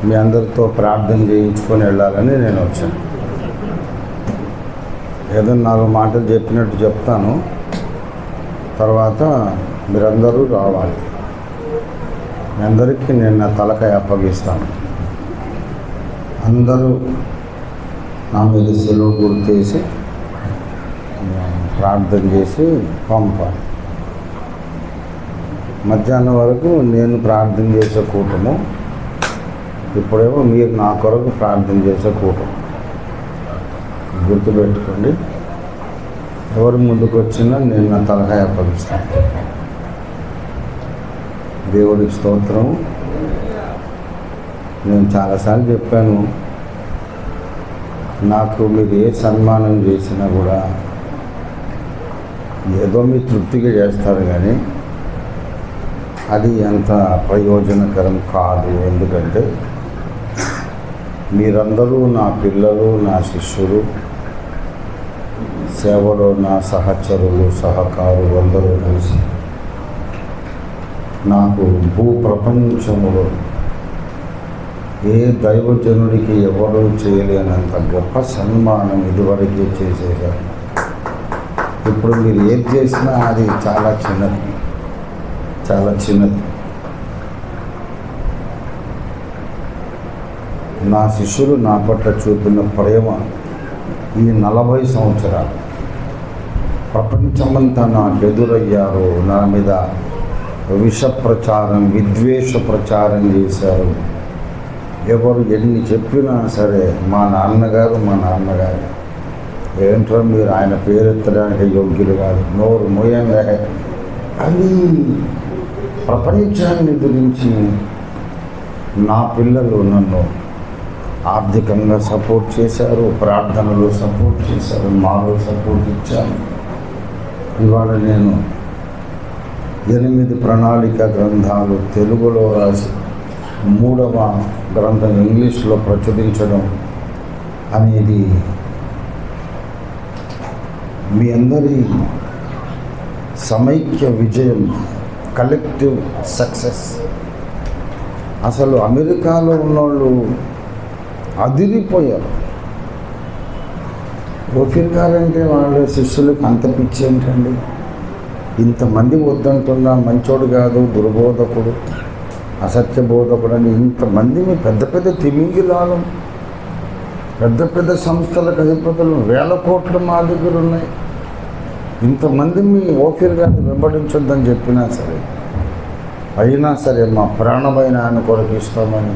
మీ అందరితో ప్రార్థన చేయించుకొని వెళ్ళాలని నేను వచ్చాను. ఏదో 4 మాటలు చెప్పినట్టు చెప్తాను, తర్వాత మీరందరూ రావాలి. మీ అందరికీ నేను నా తలకాయ అప్పగిస్తాను. అందరూ నా మీద సెలవు గుర్తేసి ప్రార్థన చేసి పంపాలి. మధ్యాహ్నం వరకు నేను ప్రార్థన చేసే కూటము, ఇప్పుడేమో మీరు నా కొరకు ప్రార్థన చేసే కూటం. గుర్తుపెట్టుకోండి, ఎవరు ముందుకు వచ్చినా నేను నా తలకాయ అప్పగిస్తాను. దేవుడికి స్తోత్రం. నేను చాలాసార్లు చెప్పాను, నాకు మీరు ఏ సన్మానం చేసినా కూడా ఏదో మీ తృప్తిగా చేస్తారు, కానీ అది అంత ప్రయోజనకరం కాదు. ఎందుకంటే మీరందరూ నా పిల్లలు, నా శిష్యులు, సేవలో నా సహచరులు, సహకారులు అందరూ కలిసి నాకు భూప్రపంచములో ఏ దైవజనుడికి ఎవరూ చేయలేనంత గొప్ప సన్మానం ఇదివరకే చేసేసారు. ఇప్పుడు మీరు ఏది చేసినా అది చాలా చిన్నది, చాలా చిన్నది. నా శిష్యులు నా పట్ల చూపిన ప్రేమ ఈ 40 సంవత్సరాలు ప్రపంచమంతా నాకు ఎదురయ్యారు. నా మీద విష ప్రచారం, విద్వేష ప్రచారం చేశారు. ఎవరు ఎన్ని చెప్పినా సరే మా నాన్నగారు ఏంట్రా మీరు ఆయన పేరెత్తడానికి యోగ్యులు కాదు, నోరు మోయంగా అని ప్రపంచాన్ని గురించి నా పిల్లలు నన్ను ఆర్థికంగా సపోర్ట్ చేశారు, ప్రార్థనలో సపోర్ట్ చేశారు, మాలో సపోర్ట్ ఇచ్చారు. ఇవాళ నేను 8 ప్రణాళిక గ్రంథాలు తెలుగులో రాసి 3వ గ్రంథం ఇంగ్లీష్లో ప్రచురించడం అనేది మీ అందరి సమైక్య విజయం, కలెక్టివ్ సక్సెస్. అసలు అమెరికాలో ఉన్నోళ్ళు అదిరిపోయారు. ఓఫీర్ గారంటే వాళ్ళ శిష్యులకు అంత పిచ్చి ఏంటండి? ఇంతమంది వద్దంటున్నా మంచోడు కాదు, దుర్బోధకుడు, అసత్య బోధకుడు అని ఇంతమందిని పెద్ద పెద్ద తిమింగిలాలు, పెద్ద పెద్ద సంస్థలకు అధిపతులు 1000 కోట్లు మా దగ్గర ఉన్నాయి. ఇంతమంది మీ ఓఫీర్ గారిని వెంబడించొద్దని చెప్పినా సరే, అయినా సరే మా ప్రాణమైన ఆయన కొరకు ఇస్తామని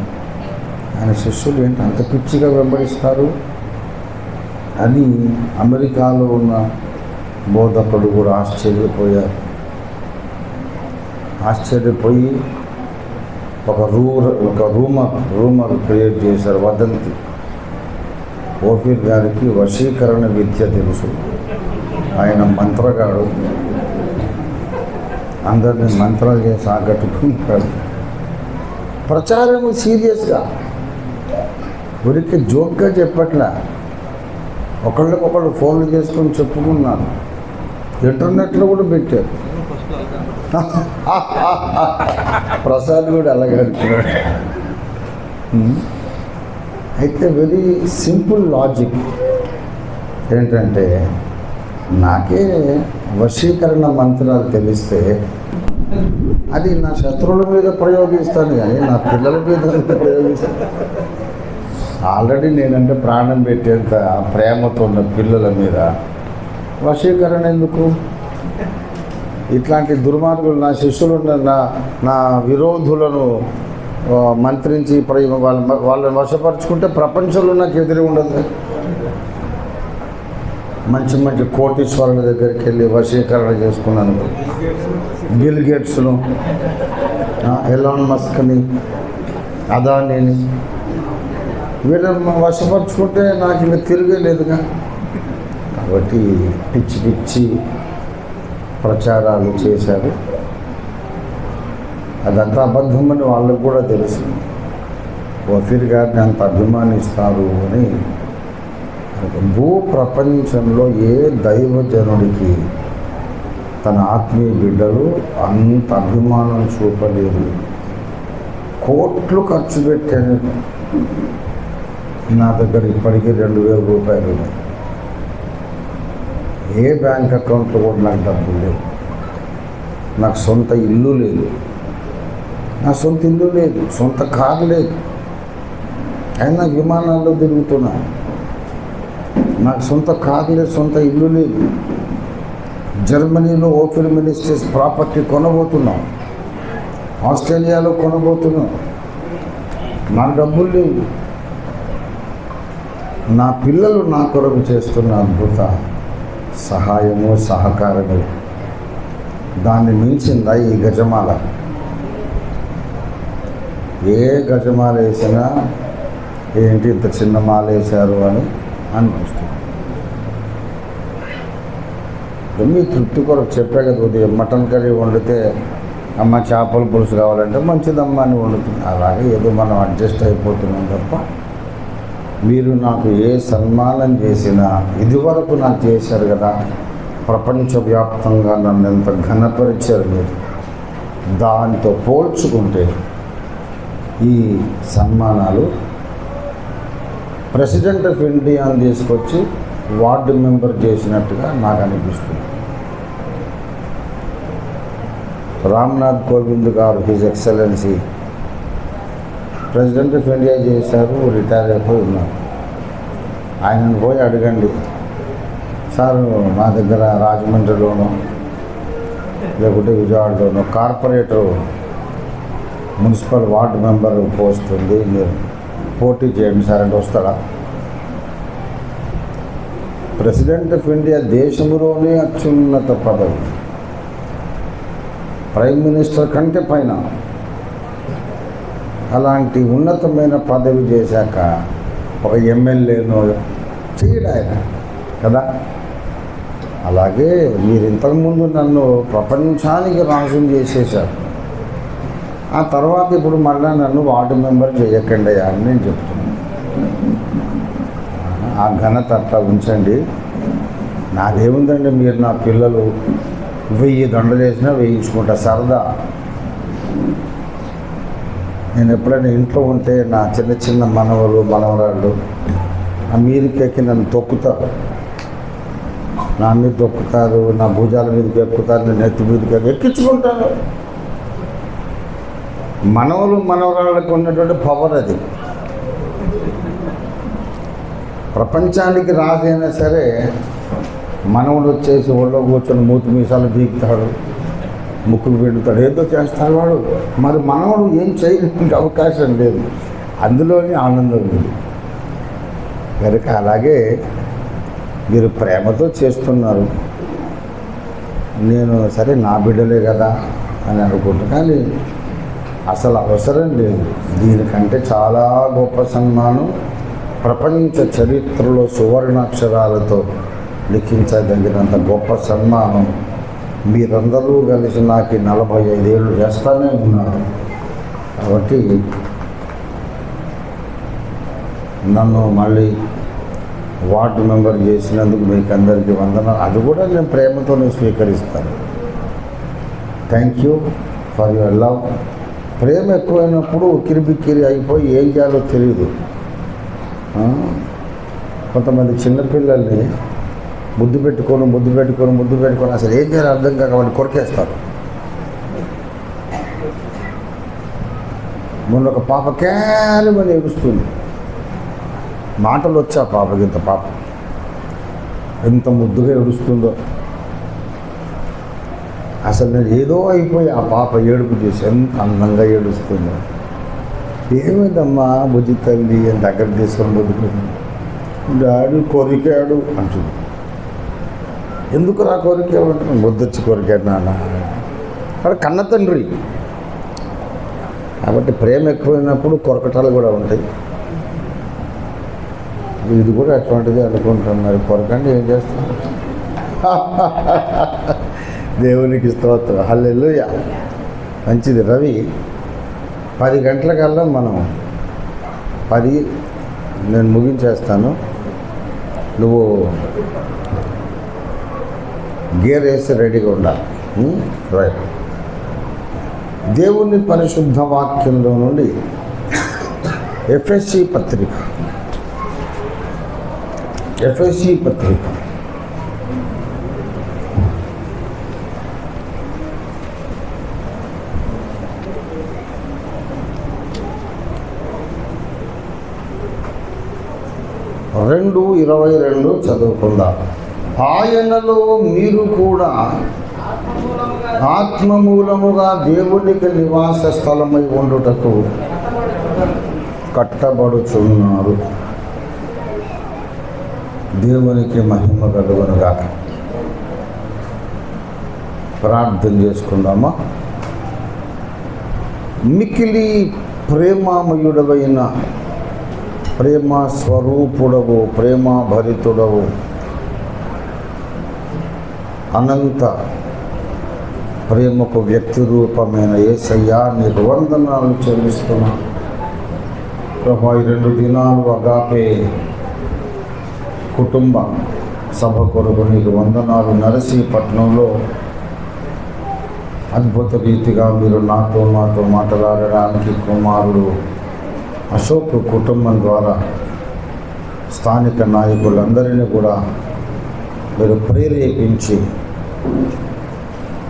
ఆయన శిష్యులు ఏంటి అంత పిచ్చిగా వెంబడిస్తారు అని అమెరికాలో ఉన్న బోధకుడు కూడా ఆశ్చర్యపోయి ఒక రూమర్ క్రియేట్ చేశారు, వదంతి. ఓఫీర్ గారికి వశీకరణ విద్య తెలుసు, ఆయన మంత్రగాడు, అందరినీ మంత్రాలు చేసి ఆకట్టుకుంటాడు. ప్రచారం సీరియస్గా, ఊరికి జోక్గా చెప్పట్లా, ఒకళ్ళకొకళ్ళు ఫోన్లు చేసుకొని చెప్పుకున్నారు, ఇంటర్నెట్లో కూడా పెట్టారు. ప్రసాద్ కూడా అలాగే అనుకున్నాడు. అయితే వెరీ సింపుల్ లాజిక్ ఏంటంటే, నాకే వశీకరణ మంత్రాలు తెలిస్తే అది నా శత్రువుల మీద ప్రయోగిస్తాను, కానీ నా పిల్లల మీద ప్రయోగిస్తాను. ఆల్రెడీ నేనంటే ప్రాణం పెట్టేంత ప్రేమతో ఉన్న పిల్లల మీద వశీకరణ ఎందుకు? ఇట్లాంటి దుర్మార్గులు నా శిష్యులు నా విరోధులను మంత్రించి వాళ్ళని వశపరుచుకుంటే ప్రపంచంలో నాకు ఎదురు ఉండదు. మంచి మంచి కోటీశ్వరుల దగ్గరికి వెళ్ళి వశీకరణ చేసుకున్నాను. బిల్ గేట్స్ను, ఎలాన్ మస్క్ని, అదానీని, వీళ్ళని వశపరుచుకుంటే నాకు ఇంకా తిరిగే లేదుగా. కాబట్టి పిచ్చి పిచ్చి ప్రచారాలు చేశారు. అదంతా అబద్ధమని వాళ్ళకు కూడా తెలుసు. ఓఫీర్ గారిని అంత అభిమానిస్తారు అని. భూ ప్రపంచంలో ఏ దైవజనుడికి తన ఆత్మీయ బిడ్డలు అంత అభిమానం చూపలేదు. కోట్లు ఖర్చు పెట్టాను. నా దగ్గర ఇప్పటికీ 2,000 రూపాయలు ఉన్నాయి. ఏ బ్యాంక్ అకౌంట్లో కూడా నాకు డబ్బులు లేవు. నాకు సొంత ఇల్లు లేదు, నా సొంత ఇల్లు లేదు, సొంత కారు లేదు. అయినా విమానాల్లో తిరుగుతున్నా. నాకు సొంత కారు లేదు, సొంత ఇల్లు లేదు. జర్మనీలో ఓపెన్ మినిస్ట్రీస్ ప్రాపర్టీ కొనబోతున్నాం, ఆస్ట్రేలియాలో కొనబోతున్నాం. నాకు డబ్బులు లేవు. నా పిల్లలు నా కొరకు చేస్తున్న అద్భుత సహాయము సహకారము దాన్ని మించిందా ఈ గజమాల? ఏ గజమాల వేసినా ఏంటి ఇంత చిన్న మాల వేశారు అని అనిపిస్తుంది. మీ తృప్తి కొరకు చెప్పే కదా, ఉదయం మటన్ కర్రీ వండితే అమ్మ చేపల పులుసు కావాలంటే మంచిదమ్మ అని వండుతుంది. అలాగే ఏదో మనం అడ్జస్ట్ అయిపోతున్నాం తప్ప మీరు నాకు ఏ సన్మానం చేసినా ఇదివరకు నాకు చేశారు కదా, ప్రపంచవ్యాప్తంగా నన్ను ఎంత ఘనపరిచారు మీరు. దాంతో పోల్చుకుంటే ఈ సన్మానాలు ప్రెసిడెంట్ ఆఫ్ ఇండియాని తీసుకొచ్చి వార్డు మెంబర్ చేసినట్టుగా నాకు అనిపిస్తుంది. రామ్నాథ్ కోవింద్ గారు his excellency president of India చేశారు, రిటైర్ అయిపోయి ఉన్నారు. ఆయనను పోయి అడగండి, సార్ మా దగ్గర రాజమండ్రిలోనో లేకుంటే విజయవాడలోనో corporator municipal ward member post ఉంది, మీరు పోటీ చేయండి సార్ అంటే వస్తాడా? ప్రెసిడెంట్ ఆఫ్ ఇండియా దేశంలోనే అత్యున్నత పదవి, ప్రైమ్ మినిస్టర్ కంటే పైన. అలాంటి ఉన్నతమైన పదవి చేశాక ఒక ఎమ్మెల్యేనో చేయడు ఆయన కదా. అలాగే మీరు ఇంతకుముందు నన్ను ప్రపంచానికి రాజుని చేసేశారు. ఆ తర్వాత ఇప్పుడు మళ్ళీ నన్ను వార్డు మెంబర్ చేయకండి అని నేను చెప్తున్నాను. ఆ ఘనత అట్లా ఉంచండి. నాదేముందండి, మీరు నా పిల్లలు 1000 దండలు వేసినా వేయించుకుంటా సరదా. నేను ఎప్పుడైనా ఇంట్లో ఉంటే నా చిన్న చిన్న మనవలు మనవరాళ్ళు ఆ మీదకి ఎక్కి నన్ను తొక్కుతారు, నా మీద తొక్కుతారు, నా భుజాల మీదకి ఎక్కుతారు, నేను నెత్తి మీదకి ఎక్కించుకుంటాను. మనవలు మనవరాళ్ళకు ఉన్నటువంటి పవర్ అది. ప్రపంచానికి రాజైనా సరే మనవడు వచ్చేసి ఒళ్ళో కూర్చొని మూతి మీసాలు బీగుతాడు, ముక్కులు పెడుతాడు, ఏదో చేస్తాడు వాడు. మరి మనవడు ఏం చేయడానికి అవకాశం లేదు. అందులోనే ఆనందం ఉంది కనుక అలాగే మీరు ప్రేమతో చేస్తున్నారు. నేను సరే నా బిడ్డలే కదా అని అనుకుంటున్నాను, కానీ అసలు అవసరం లేదు. దీనికంటే చాలా గొప్ప సన్మానం ప్రపంచ చరిత్రలో సువర్ణాక్షరాలతో లిఖించదగినంత గొప్ప సన్మానం మీరందరూ కలిసి నాకు 45 ఏళ్ళు చేస్తూనే ఉన్నారు. కాబట్టి నన్ను మళ్ళీ వార్డు మెంబర్ చేసినందుకు మీకు అందరికీ వందనాలు. అది కూడా నేను ప్రేమతోనే స్వీకరిస్తాను. Thank you for your love. ప్రేమ ఎక్కువైనప్పుడు ఉక్కిరిబిక్కిరి అయిపోయి ఏం చేయాలో తెలియదు. కొంతమంది చిన్నపిల్లల్ని ముద్దు పెట్టుకొని అసలు ఏం చేయాలో అర్థం కాక వాడిని కొరికేస్తారు. మొన్న ఒక పాప కేవలం ఏడుస్తుంది. మాటలు వచ్చా పాపకి, ఇంత పాప ఎంత ముద్దుగా ఏడుస్తుందో. అసలు నేను ఏదో అయిపోయి ఆ పాప ఏడుపు చూసి ఎంత అందంగా ఏడుస్తుందో. ఏమైందమ్మా బుజ్జి తల్లి అని దగ్గర తీసుకొని బతుకుంది. డాడీ కొరికాడు అంటుంది. ఎందుకు రా కొరికాడు? బుద్ధొచ్చి కొరికాడు నాన్న. వాడు కన్న తండ్రి కాబట్టి ప్రేమ ఎక్కువైనప్పుడు కొరకటాలు కూడా ఉంటాయి. ఇది కూడా అటువంటిది అనుకుంటాం. మరి కొరకండి ఏం చేస్తాం? దేవునికి స్తోత్రం, హల్లెలూయా. మంచిది రవి. 10 గంటలకల్లా మనం 10 నేను ముగించేస్తాను. నువ్వు గేర్ వేసి రెడీగా ఉండాలి. రైట్. దేవుని పరిశుద్ధ వాక్యంలో నుండి ఎఫెసీ పత్రిక 2:22 చదువుకుందాం. ఆయనలో మీరు కూడా ఆత్మమూలముగా దేవునికి నివాస స్థలమై ఉండుటకు కట్టబడుచున్నారు. దేవునికి మహిమ కలుగునుగాక. ప్రార్థన చేసుకుందామా. మిక్కిలి ప్రేమామయుడవైన ప్రేమ స్వరూపుడవు, ప్రేమాభరితుడవు, అనంత ప్రేమకు వ్యక్తి రూపమైన యేసయ్యా నీకు వందనాలు చెల్లిస్తున్నా. ప్రభా, 2 దినాలు అగాపే కుటుంబ సభ కొరకు నీకు వందనాలు. నరసీపట్నంలో అద్భుత రీతిగా మీరు నాతో మాట్లాడడానికి కుమారుడు అశోక్ కుటుంబం ద్వారా స్థానిక నాయకులందరినీ కూడా మీరు ప్రేరేపించి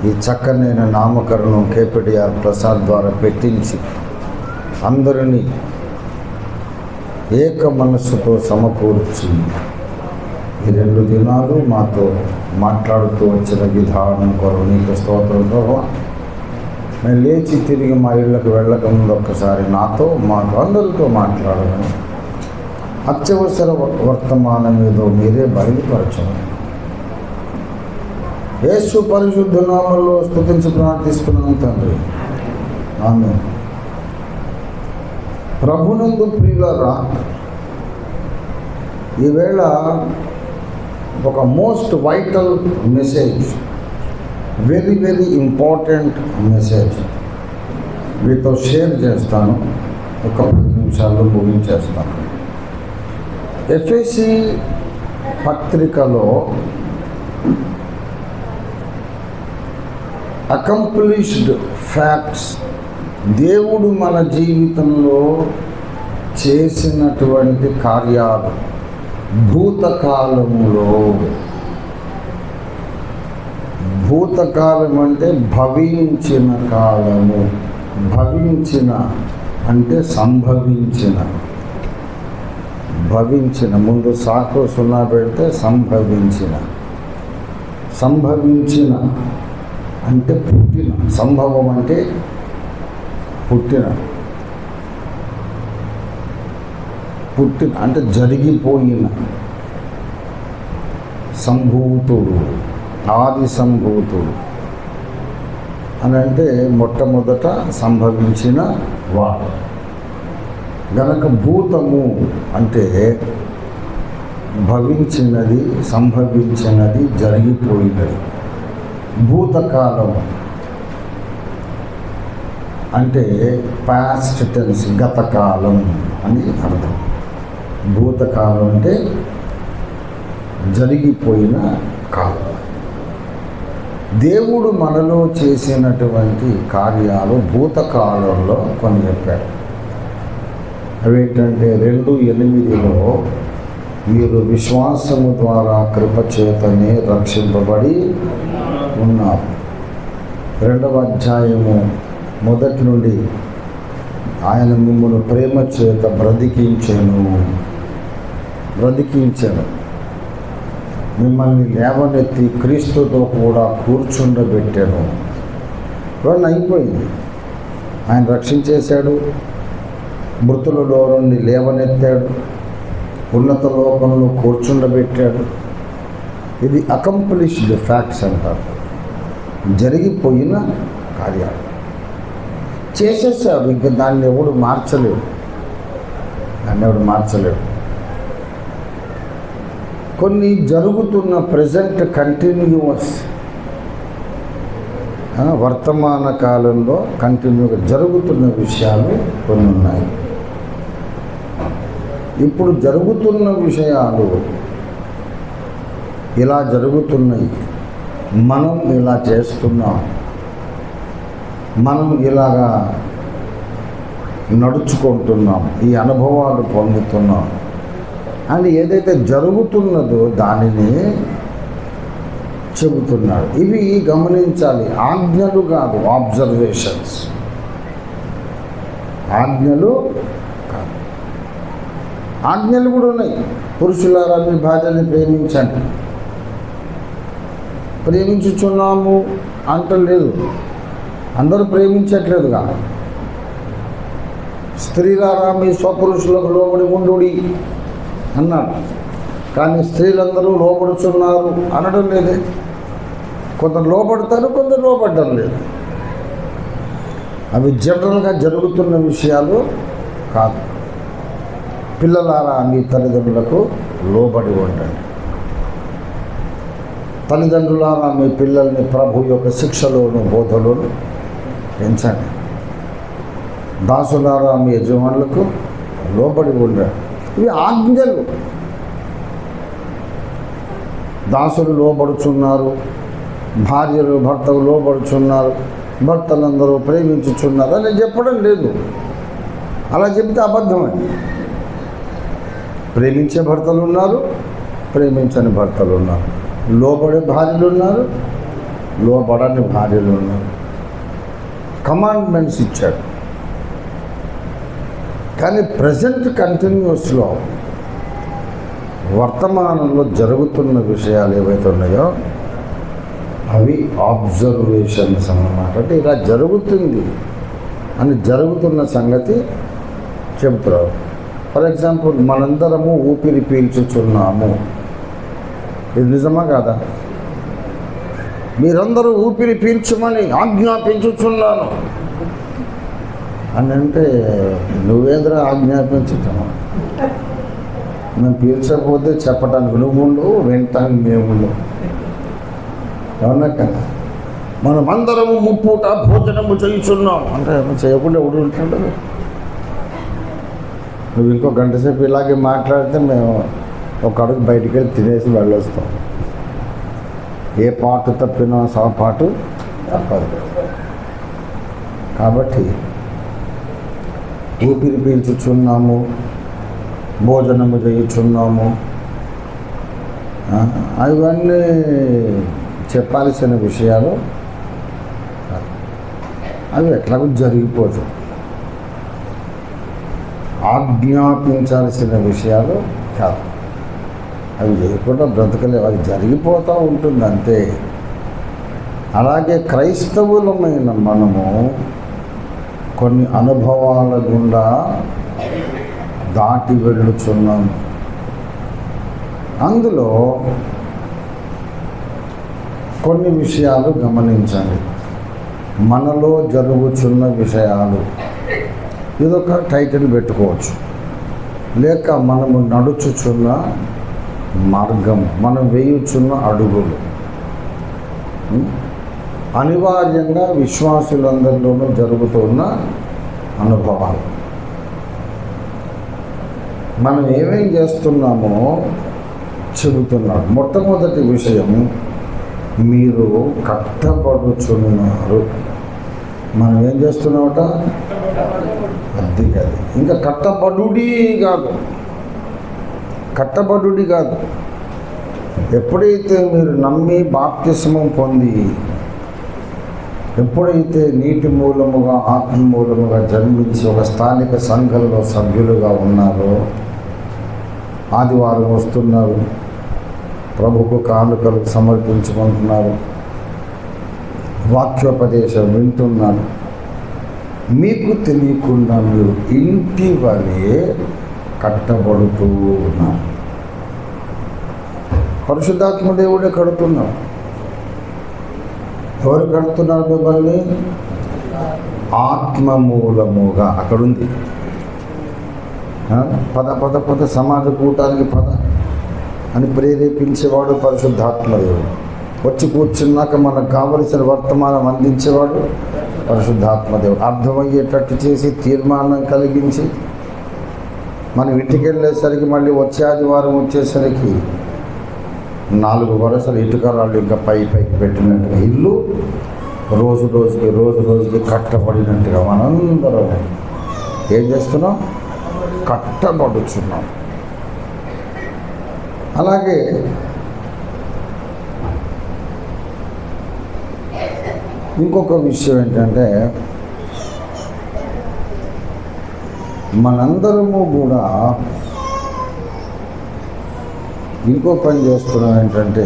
ఈ చక్కనైన నామకరణం కేపీటీఆర్ ప్రసాద్ ద్వారా పెట్టించి అందరినీ ఏక మనస్సుతో సమకూర్చి ఈ 2 దినాలు మాతో మాట్లాడుతూ వచ్చిన విధానం కొరకు నీకు స్తోత్రం ప్రభా. మేము లేచి తిరిగి మా ఇళ్ళకు వెళ్ళక ముందు ఒక్కసారి నాతో మాతో అందరితో మాట్లాడమని, అత్యవసర వర్తమానం ఏదో మీరే బయలుపరచమని యేసు పరిశుద్ధ నామములో స్తుతించి ప్రార్థిస్తున్నాం తండ్రి, ఆమేన్. ప్రభునందు ప్రియులారా, ఈవేళ ఒక most vital message, very very important message మీతో షేర్ చేస్తాను. ఒక 10 నిమిషాల్లో ముగించేస్తాను. ఎఫెసీ పత్రికలో అకంప్లిష్డ్ ఫ్యాక్ట్స్, దేవుడు మన జీవితంలో చేసినటువంటి కార్యాలు భూతకాలములో. భూతకాలం అంటే భవించిన కాలము. భవించిన అంటే సంభవించిన. భవించిన ముందు సాకు 0 పెడితే సంభవించిన. సంభవించిన అంటే పుట్టిన. సంభవం అంటే పుట్టిన. పుట్టిన అంటే జరిగిపోయిన. సంభూతుడు, ఆది సంభూతుడు అని అంటే మొట్టమొదట సంభవించిన వాడు. గనక భూతము అంటే భవించినది, సంభవించినది, జరిగిపోయినది. భూతకాలం అంటే పాస్ట్ టెన్స్, గతకాలం అని అర్థం. భూతకాలం అంటే జరిగిపోయిన కాలం. దేవుడు మనలో చేసినటువంటి కార్యాలు భూతకాలంలో కొన్ని చెప్పాడు. అవేంటంటే 2:8 మీరు విశ్వాసము ద్వారా కృపచేతనే రక్షింపబడి ఉన్నారు. 2వ అధ్యాయము 1 నుండి ఆయన మిమ్మల్ని ప్రేమ చేత బ్రతికించాను, మిమ్మల్ని లేవనెత్తి క్రీస్తుతో కూడా కూర్చుండబెట్టాను. ఇవన్నీ అయిపోయింది. ఆయన రక్షించేశాడు, మృతులలో నుండి లేవనెత్తాడు, ఉన్నత లోకంలో కూర్చుండబెట్టాడు. ఇది అకంప్లిష్డ్ ఫ్యాక్ట్స్ అంటారు. జరిగిపోయిన కార్యాలు చేసేసాడు. ఇంకా దాన్ని ఎవడు మార్చలేడు. కొన్ని జరుగుతున్న ప్రజెంట్ కంటిన్యూస్, వర్తమాన కాలంలో కంటిన్యూగా జరుగుతున్న విషయాలు కొన్ని ఉన్నాయి. ఇప్పుడు జరుగుతున్న విషయాలు ఇలా జరుగుతున్నాయి, మనం ఇలా చేస్తున్నాం. మనం ఇలాగా నడుచుకుంటున్నాం, ఈ అనుభవాలు పొందుతున్నాం అని ఏదైతే జరుగుతున్నదో దానిని చెబుతున్నాడు. ఇవి గమనించాలి, ఆజ్ఞలు కాదు, ఆబ్జర్వేషన్స్. ఆజ్ఞలు కాదు, ఆజ్ఞలు కూడా ఉన్నాయి. పురుషులారా మీ భార్యని ప్రేమించండి. ప్రేమించుచున్నాము అంటలేదు, అందరూ ప్రేమించట్లేదుగా. స్త్రీలారా మీ స్వపురుషులకు లోబడి ఉండుడి అన్నాడు, కానీ స్త్రీలందరూ లోబడుచున్నారు అనడం లేదే. కొందరు లోబడతారు, కొందరు లోబడడం లేదు. అవి జనరల్గా జరుగుతున్న విషయాలు కాదు. పిల్లలారా మీ తల్లిదండ్రులకు లోబడి ఉండండి. తల్లిదండ్రులారా మీ పిల్లల్ని ప్రభు యొక్క శిక్షలోను బోధలోను పెంచండి. దాసులారా మీ యజమానులకు లోబడి ఉండండి. ఇవి ఆజ్ఞలు. దాసులు లోబడుచున్నారు, భార్యలు భర్తలు లోబడుచున్నారు, భర్తలందరూ ప్రేమించుచున్నారు అని చెప్పడం లేదు. అలా చెప్తే అబద్ధమని. ప్రేమించే భర్తలు ఉన్నారు, ప్రేమించని భర్తలు ఉన్నారు, లోబడే భార్యలు ఉన్నారు, లోబడని భార్యలు ఉన్నారు. కమాండ్మెంట్స్ ఇచ్చాడు. కానీ ప్రజెంట్ కంటిన్యూస్లో వర్తమానంలో జరుగుతున్న విషయాలు ఏవైతే ఉన్నాయో అవి ఆబ్జర్వేషన్స్ అన్నమాట. అంటే ఇలా జరుగుతుంది అని జరుగుతున్న సంగతి చెబుతారు. ఫర్ ఎగ్జాంపుల్, మనందరము ఊపిరి పీల్చుచున్నాము. ఇది నిజమా కాదా? మీరందరూ ఊపిరి పీల్చమని ఆజ్ఞాపించుచున్నాను అని అంటే నువ్వేంద్ర ఆజ్ఞాపించుతాము? మేము పీల్చకపోతే చెప్పడానికి నువ్వు ఉండవు, వినటానికి మేము ఉండవు. అవునా కదా? మనమందరము ముప్పూట భోజనము చేయుచున్నాం అంటే చేయకుండా ఎవడు ఉంటుండదు. నువ్వు ఇంకో గంట సేపు ఇలాగే మాట్లాడితే మేము ఒక అడుగు బయటికి వెళ్ళి తినేసి వెళ్ళొస్తాం. ఏ పాటు తప్పినా పాటు తప్పదు. కాబట్టి ఊపిరి పీల్చుచున్నాము, భోజనము చేయుచున్నాము, అవన్నీ చెప్పాల్సిన విషయాలు అవి ఎట్లాగో జరిగిపోతాయి. ఆజ్ఞాపించాల్సిన విషయాలు కాదు. అవి చేయకుండా బ్రతకలేవు, అది జరిగిపోతూ ఉంటుంది అంతే. అలాగే క్రైస్తవులమైన మనము కొన్ని అనుభవాల గుండా దాటి వెళ్ళుచున్నాము. అందులో కొన్ని విషయాలు గమనించాలి. మనలో జరుగుచున్న విషయాలు, ఇదొక టైటిల్ పెట్టుకోవచ్చు. లేక మనము నడుచుచున్న మార్గం, మనం వేయుచున్న అడుగులు, అనివార్యంగా విశ్వాసులందరిలోనూ జరుగుతున్న అనుభవాలు. మనం ఏమేం చేస్తున్నామో చెబుతున్నాడు. మొట్టమొదటి విషయం, మీరు కట్టబడుచున్నారు. మనం ఏం చేస్తున్నామట? అది కాదు, ఇంకా కట్టబడుడి కాదు. ఎప్పుడైతే మీరు నమ్మి బాప్తిస్మం పొంది, ఎప్పుడైతే నీటి మూలముగా ఆత్మ మూలముగా జన్మించి ఒక స్థానిక సంఘంలో సభ్యులుగా ఉన్నారో, ఆదివారం వస్తున్నారు, ప్రభుకు కానుకలు సమర్పించుకుంటున్నారు, వాక్యోపదేశం వింటున్నారు, మీకు తెలియకుండా మీరు ఇంటి వలె కట్టబడుతూ ఉన్నారు. పరిశుద్ధాత్మ దేవుడే కడుతున్నారు. ఎవరు కడుతున్నారు మిమ్మల్ని? ఆత్మ మూలముగా. అక్కడుంది, పద సమాజ కూటానికి పద అని ప్రేరేపించేవాడు పరిశుద్ధాత్మ దేవుడు. వచ్చి కూర్చున్నాక మనకు కావలసిన వర్తమానం అందించేవాడు పరిశుద్ధాత్మ దేవుడు. అర్థమయ్యేటట్టు చేసి తీర్మానం కలిగించి మనం ఇంటికి వెళ్ళేసరికి మళ్ళీ వచ్చే ఆదివారం వచ్చేసరికి 4 వరుసలు ఇటుక రాళ్ళు ఇంకా పైకి పెట్టినట్టుగా ఇల్లు రోజు రోజుకి కట్టబడినట్టుగా మనందరం ఏం చేస్తున్నాం? కట్టబడుచున్నాం. అలాగే ఇంకొక విషయం ఏంటంటే, మనందరము కూడా ఇంకో పని చేస్తున్నాం ఏంటంటే,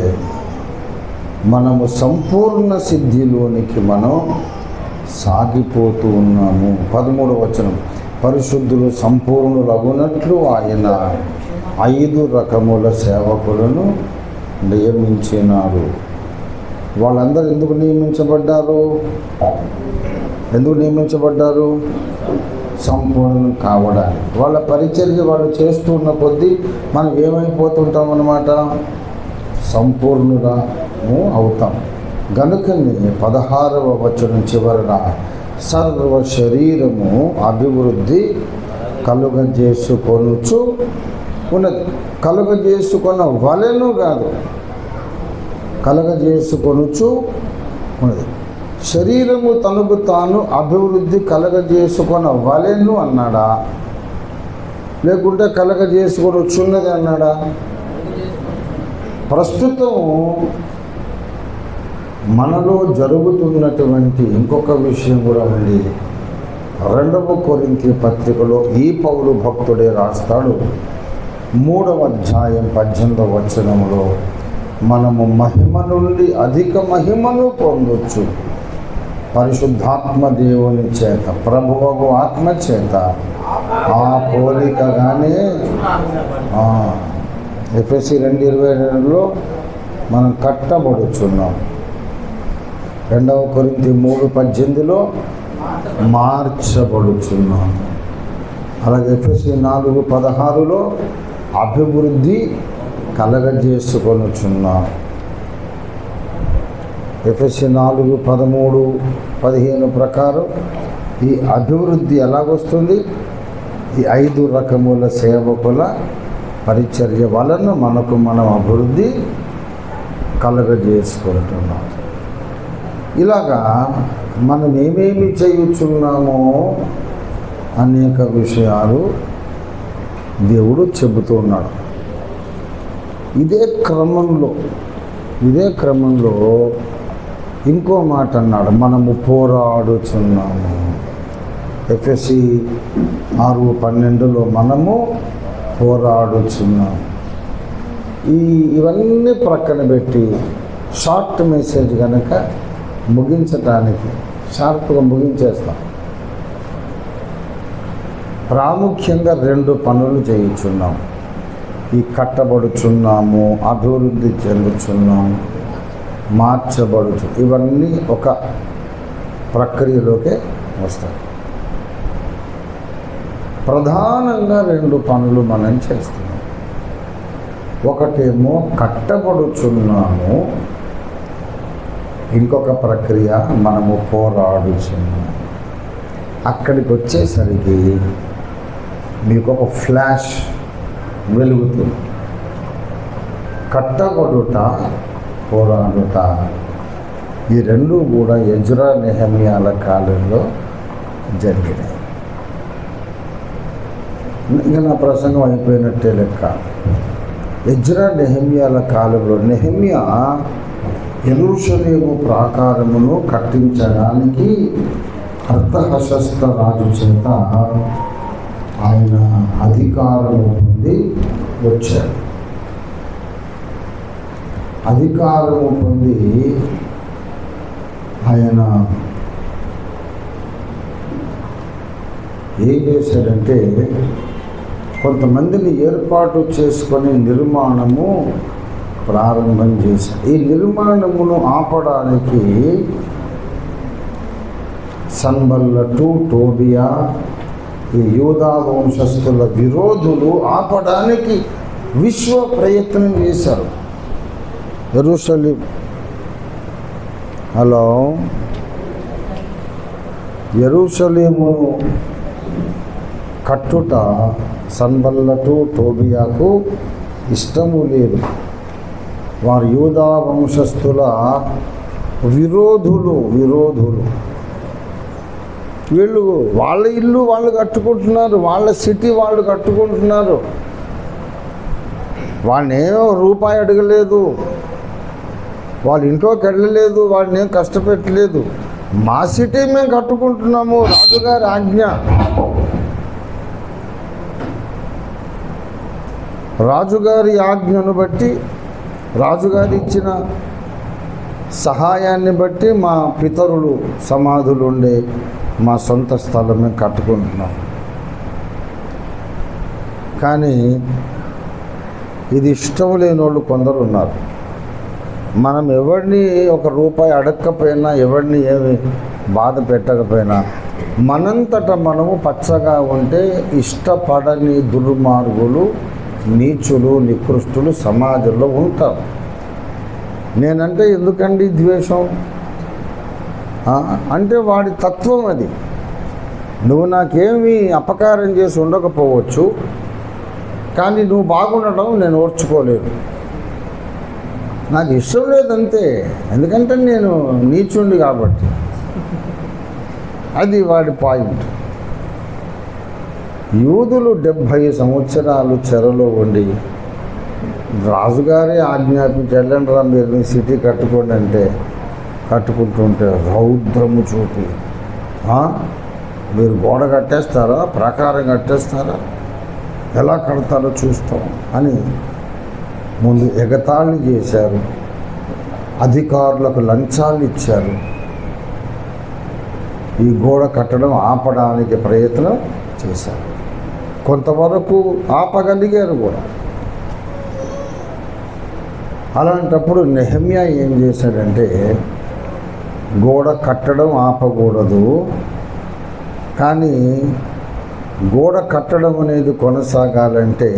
మనము సంపూర్ణ సిద్ధిలోనికి మనం సాగిపోతూ ఉన్నాము. 13వ వచనం, పరిశుద్ధులు సంపూర్ణులగునట్లు ఆయన 5 రకముల సేవకులను నియమించినాడు. వాళ్ళందరూ ఎందుకు నియమించబడ్డారు? సంపూర్ణం కావడానికి. వాళ్ళ పరిచర్య వాళ్ళు చేస్తున్న కొద్దీ మనం ఏమైపోతుంటాం అన్నమాట? సంపూర్ణులము అవుతాం. గనుకని 16వ వచనం చివరన సర్వ శరీరము అభివృద్ధి కలుగజేసుకొనుచు ఉన్నది. కలుగజేసుకొన వలెను కాదు, కలుగజేసుకొనుచు ఉన్నది. శరీరము తనకు తాను అభివృద్ధి కలగజేసుకొన వలెను అన్నాడా, లేకుంటే కలగజేసుకొని వచ్చున్నది అన్నాడా? ప్రస్తుతం మనలో జరుగుతున్నటువంటి ఇంకొక విషయం కూడా ఉంది. 2వ కొరింథీ పత్రికలో ఈ పౌలు భక్తుడే రాస్తాడు. 3వ అధ్యాయం 18వ వచనంలో, మనము మహిమ నుండి అధిక మహిమను పొందొచ్చు పరిశుద్ధాత్మ దేవుని చేత, ప్రభువు ఆత్మ చేత. ఆ పోలికగానే ఎఫెసీ 2:22లో మనం కట్టబడుచున్నాం. 2వ కొరింథీ 3:18లో మార్చబడుచున్నాం. అలాగే ఎఫెసీ 4:16లో అభివృద్ధి కలగజేసుకొనుచున్నాం. ఎఫెసీ 4:13-15 ప్రకారం ఈ అభివృద్ధి ఎలాగొస్తుంది? ఈ 5 రకముల సేవకుల పరిచర్య వలన మనకు మనం అభివృద్ధి కలగజేసుకుంటున్నాం. ఇలాగా మనం ఏమేమి చేయుచున్నామో అనేక విషయాలు దేవుడు చెబుతూ ఉన్నాడు. ఇదే క్రమంలో ఇంకో మాట అన్నాడు, మనము పోరాడుచున్నాము. ఎఫెసీ 6:12లో మనము పోరాడుచున్నాము. ఇవన్నీ ప్రక్కన పెట్టి షార్ట్ మెసేజ్ కనుక ముగించటానికి షార్ప్గా ముగించేస్తాం. ప్రాముఖ్యంగా 2 పనులు చేయుచున్నాం. ఈ కట్టబడుచున్నాము, అభివృద్ధి చెందుచున్నాము, మార్చబడుచు, ఇవన్నీ ఒక ప్రక్రియలోకే వస్తాయి. ప్రధానంగా 2 పనులు మనం చేస్తున్నాం. ఒకటేమో కట్టబడుచున్నాము, ఇంకొక ప్రక్రియ మనము పోరాడుచున్నాము. అక్కడికి వచ్చేసరికి మీకు ఒక ఫ్లాష్ వెలుగుతుంది. కట్టబడుట, పోరాడుట, ఈ 2 కూడా ఎజ్రా నెహెమ్యాల కాలంలో జరిగినాయి. ఇంకా నా ప్రసంగం అయిపోయినట్టే లెక్క. ఎజ్రా నెహెమ్యాల కాలంలో నెహెమ్యా యెరూషలేము ప్రాకారమును కట్టించడానికి అర్తహషస్త రాజు చేత ఆయన అధికారము పొంది వచ్చాడు. అధికారము పొంది ఆయన ఏం చేశాడంటే, కొంతమందిని ఏర్పాటు చేసుకొని నిర్మాణము ప్రారంభం చేశాడు. ఈ నిర్మాణమును ఆపడానికి సన్బల్లటు, టోబియా, ఈ యూదా వంశస్థుల విరోధులు ఆపడానికి విశ్వ ప్రయత్నం చేశారు. యెరూషలేము కట్టుట సన్బల్లటు, టోబియాకు ఇష్టము లేదు. వారు యూదా వంశస్థుల విరోధులు. వీళ్ళు వాళ్ళ ఇల్లు వాళ్ళు కట్టుకుంటున్నారు, వాళ్ళ సిటీ వాళ్ళు కట్టుకుంటున్నారు. వాళ్ళని ఏమో రూపాయి అడగలేదు, వాళ్ళ ఇంట్లోకి వెళ్ళలేదు, వాళ్ళని ఏం కష్టపెట్టలేదు. మా సిటీ మేము కట్టుకుంటున్నాము, రాజుగారి ఆజ్ఞ. రాజుగారి ఆజ్ఞను బట్టి, రాజుగారి ఇచ్చిన సహాయాన్ని బట్టి మా పితరులు సమాధులు ఉండే మా సొంత స్థలం మేము కట్టుకుంటున్నాం. కానీ ఇది ఇష్టం లేని వాళ్ళు కొందరు ఉన్నారు. మనం ఎవరిని ఒక రూపాయి అడగకపోయినా, ఎవరిని ఏమి బాధ పెట్టకపోయినా, మనంతట మనము పచ్చగా ఉంటే ఇష్టపడని దుర్మార్గులు, నీచులు, నికృష్టులు సమాజంలో ఉంటారు. నేనంటే ఎందుకండి ద్వేషం అంటే వాడి తత్వం అది. నువ్వు నాకేమీ అపకారం చేసి ఉండకపోవచ్చు, కానీ నువ్వు బాగుండడం నేను ఓర్చుకోలేను. నాకు ఇష్టం లేదంతే, ఎందుకంటే నేను నీచుండి కాబట్టి. అది వాడి పాయింట్. యూదులు 70 సంవత్సరాలు చెరలో ఉండి రాజుగారే ఆజ్ఞాపించి వెళ్ళండి రా మీరు మీ సిటీ కట్టుకోండి అంటే కట్టుకుంటుంటే రౌద్రము చూపి మీరు గోడ కట్టేస్తారా, ప్రాకారం కట్టేస్తారా, ఎలా కడతారో చూస్తాం అని ముందు ఎగతాళి చేశారు. అధికారులకు లంచాలు ఇచ్చారు. ఈ గోడ కట్టడం ఆపడానికి ప్రయత్నం చేశారు. కొంతవరకు ఆపగలిగారు కూడా. అలాంటప్పుడు నెహెమ్యా ఏం చేశాడంటే, గోడ కట్టడం ఆపకూడదు, కానీ గోడ కట్టడం అనేది కొనసాగాలంటే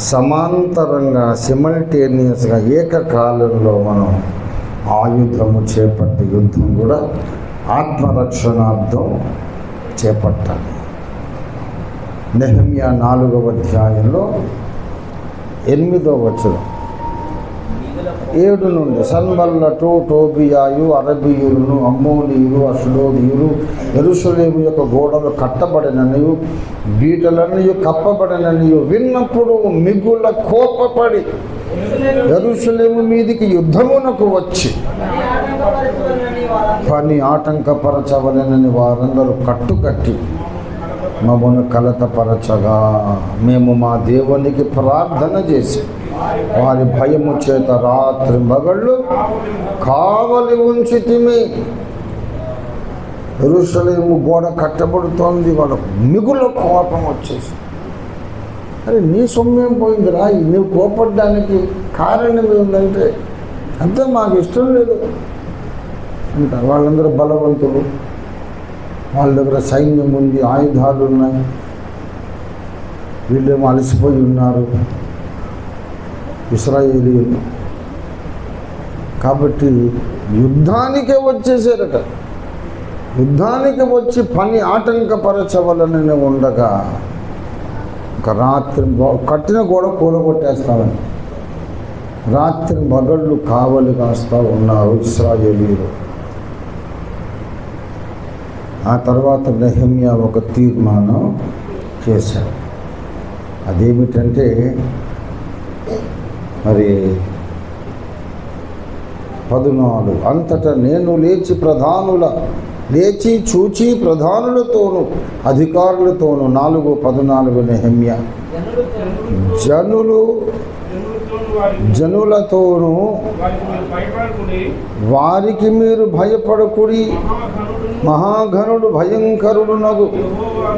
సమాంతరంగా, సిమల్టేనియస్గా, ఏకకాలంలో మనం ఆయుధము చేపట్టి యుద్ధం కూడా ఆత్మరక్షణార్థం చేపట్టాలి. నెహెమ్యా 4వ అధ్యాయంలో 8వ వచనం 7 నుండి సన్బల్లటు, టోబియాయు, అరబీయులను, అమ్మోనీయులు, అష్డోదీయులు యెరూషలేము యొక్క గోడలు కట్టబడిననియు బీటలన్నీ కప్పబడిననియు విన్నప్పుడు మిగుల కోపపడి యెరూషలేము మీదికి యుద్ధమునకు వచ్చి పని ఆటంకపరచవలెనని వారందరూ కట్టుకట్టి మమ్మను కలతపరచగా మేము మా దేవునికి ప్రార్థన చేసి వారి భయము చేత రాత్రి మగళ్ళు కావలి ఉంచితిమి. యెరూషలేము గోడ కట్టబడుతోంది, వాళ్ళకు మిగుల కోపం వచ్చేసి, అరే నీ సొమ్మేం పోయిందిరా, నువ్వు కోపడ్డానికి కారణం ఏంటంటే అంతే మాకు ఇష్టం లేదు అంట. వాళ్ళందరూ బలవంతులు, వాళ్ళ దగ్గర సైన్యం ఉంది, ఆయుధాలు ఉన్నాయి, వీళ్ళేమో అలసిపోయి ఉన్నారు ఇశ్రాయేలీయులు. కాబట్టి యుద్ధానికే వచ్చేసారట. యుద్ధానికి వచ్చి పని ఆటంకపరచవలనని ఉండగా ఒక రాత్రి కట్టిన గోడ కూలగొట్టేస్తామని రాత్రి మగళ్ళు కావలి కాస్తా ఉన్నారు ఇశ్రాయేలీయులు. ఆ తర్వాత నెహెమ్యా ఒక తీర్మానం చేశాడు. అదేమిటంటే, మరి 14 అంతటా నేను లేచి చూచి ప్రధానులతోనూ అధికారులతోనూ 4:14 నెహెమ్యా జనులతోనూ వారికి మీరు భయపడకుడి, మహాఘనుడు భయంకరుడునగు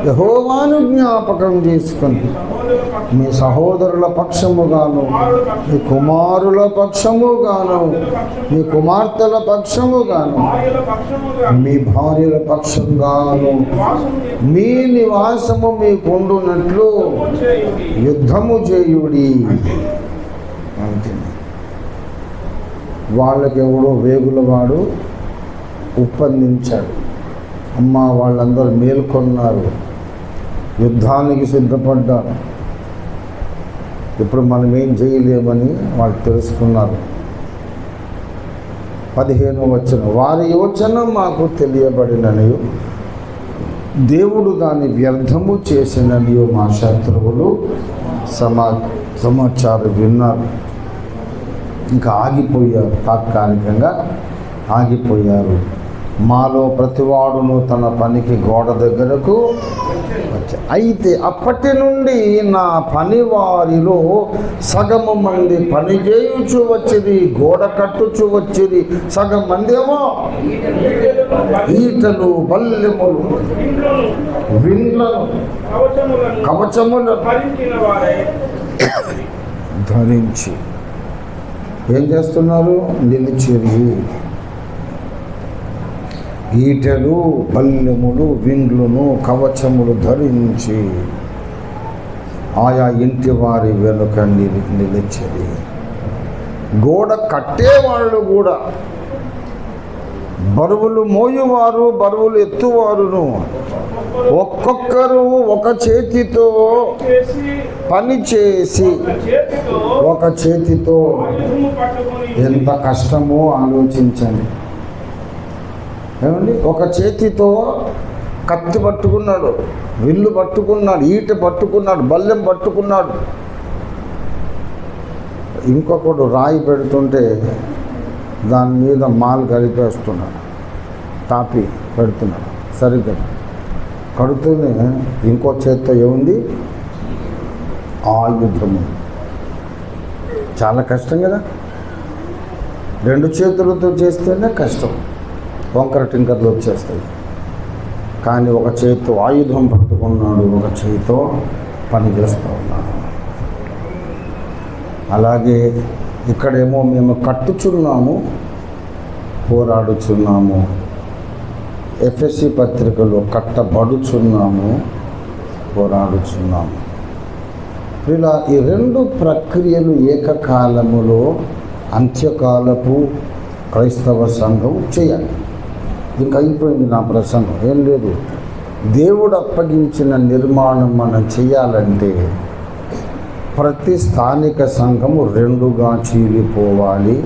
యెహోవాను జ్ఞాపకం చేసుకొని మీ సహోదరుల పక్షముగాను, మీ కుమారుల పక్షముగాను, మీ కుమార్తెల పక్షముగాను, మీ భార్యల పక్షంగాను మీ నివాసము మీకుండునట్లు యుద్ధము చేయుడి అంతే. వాళ్ళకెవడో వేగులవాడు ఒప్పందించాడు. అమ్మ వాళ్ళందరూ మేల్కొన్నారు, యుద్ధానికి సిద్ధపడ్డారు, ఇప్పుడు మనం ఏం చేయలేమని వాళ్ళు తెలుసుకున్నారు. 15వ వచనం, వారి యోచన మాకు తెలియబడిననియు దేవుడు దాన్ని వ్యర్థము చేసిననియు మా శత్రువులు సమాచారం విన్నారు. ఇంకా ఆగిపోయారు, తాత్కాలికంగా ఆగిపోయారు. మాలో ప్రతివాడును తన పనికి గోడ దగ్గరకు వచ్చారు. అయితే అప్పటి నుండి నా పని వారిలో సగము మంది పని చేయుచు వచ్చింది, గోడ కట్టుచు వచ్చింది, సగం మంది ఏమో ఈటలు, బల్లెములు, విండ్లను, కవచములను ధరించి ఏం చేస్తున్నారు? నిలిచిరి. ఈటెలు, బల్లెములు, విండ్లను, కవచములు ధరించి ఆయా ఇంటి వారి వెనుక నిలిచిరి. గోడ కట్టేవాళ్ళు కూడా, బరువులు మోయువారు, బరువులు ఎత్తువారును ఒక్కొక్కరు ఒక చేతితో పని చేసి, ఒక చేతితో ఎంత కష్టమో ఆలోచించండి. ఏమండి, ఒక చేతితో కత్తి పట్టుకున్నాడు, విల్లు పట్టుకున్నాడు, ఈట పట్టుకున్నాడు, బల్లెం పట్టుకున్నాడు. ఇంకొకడు రాయి పెడుతుంటే దాని మీద మాల్ కలిపేస్తున్నాడు, తాపి పెడుతున్నాడు. సరిగ్గా కడుతూనే ఇంకో చేత్తో ఏముంది? ఆయుధము. చాలా కష్టం కదా. 2 చేతులతో చేస్తేనే కష్టం, వంకర టింకర్లు వచ్చేస్తాయి. కానీ ఒక చేతితో ఆయుధం పట్టుకున్నాడు, ఒక చేతితో పని చేస్తూ ఉన్నాడు. అలాగే ఇక్కడేమో మేము కట్టుచున్నాము, పోరాడుచున్నాము. ఎఫ్ఎస్సి పత్రికలో కట్టబడుచున్నాము, పోరాడుచున్నాము. ఇలా ఈ 2 ప్రక్రియలు ఏకకాలములో అంత్యకాలపు క్రైస్తవ సంఘం చేయాలి. ఇంకా అయిపోయింది నా ప్రసంగం, ఏం లేదు. దేవుడు అప్పగించిన నిర్మాణం మనం చేయాలంటే ప్రతి స్థానిక సంఘము 2గా చీలిపోవాలి.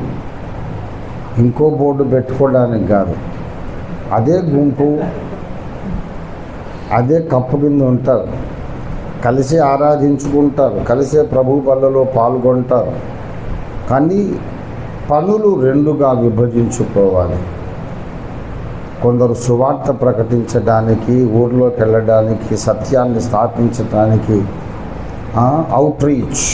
ఇంకో బోర్డు పెట్టుకోవడానికి కాదు, అదే గుంపు, అదే కప్పు కింద ఉంటారు, కలిసి ఆరాధించుకుంటారు, కలిసే ప్రభు పనులలో పాల్గొంటారు. కానీ పనులు 2గా విభజించుకోవాలి. కొందరు సువార్త ప్రకటించడానికి, ఊర్లోకి వెళ్ళడానికి, సత్యాన్ని స్థాపించడానికి, out reach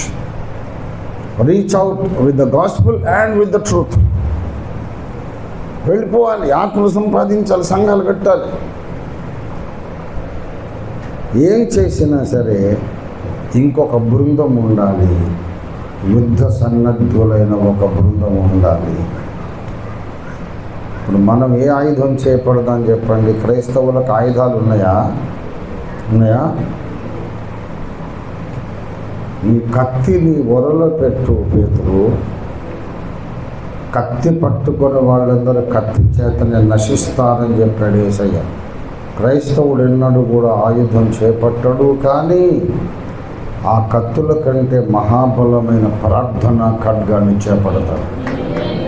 out with the gospel and with the truth. వెళ్ళిపోవాలి, ఆత్మలు సంపాదించాలి, సంఘాలు కట్టాలి. ఏం చేసినా సరే ఇంకొక బృందం ఉండాలి, యుద్ధ సన్నద్ధులైన ఒక బృందం ఉండాలి. ఇప్పుడు మనం ఏ ఆయుధం చేపడదని చెప్పండి? క్రైస్తవులకు ఆయుధాలు ఉన్నాయా? ఈ కత్తిని ఒరలో పెట్టు పేతురు. కత్తి పట్టుకున్న వాళ్ళందరూ కత్తి చేతనే నశిస్తారని చెప్పాడు యేసయ్య. క్రైస్తవుడు ఎన్నడూ కూడా ఆయుధం చేపట్టడు, కానీ ఆ కత్తుల కంటే మహాబలమైన ప్రార్థన ఖడ్గాన్ని చేపడతాడు.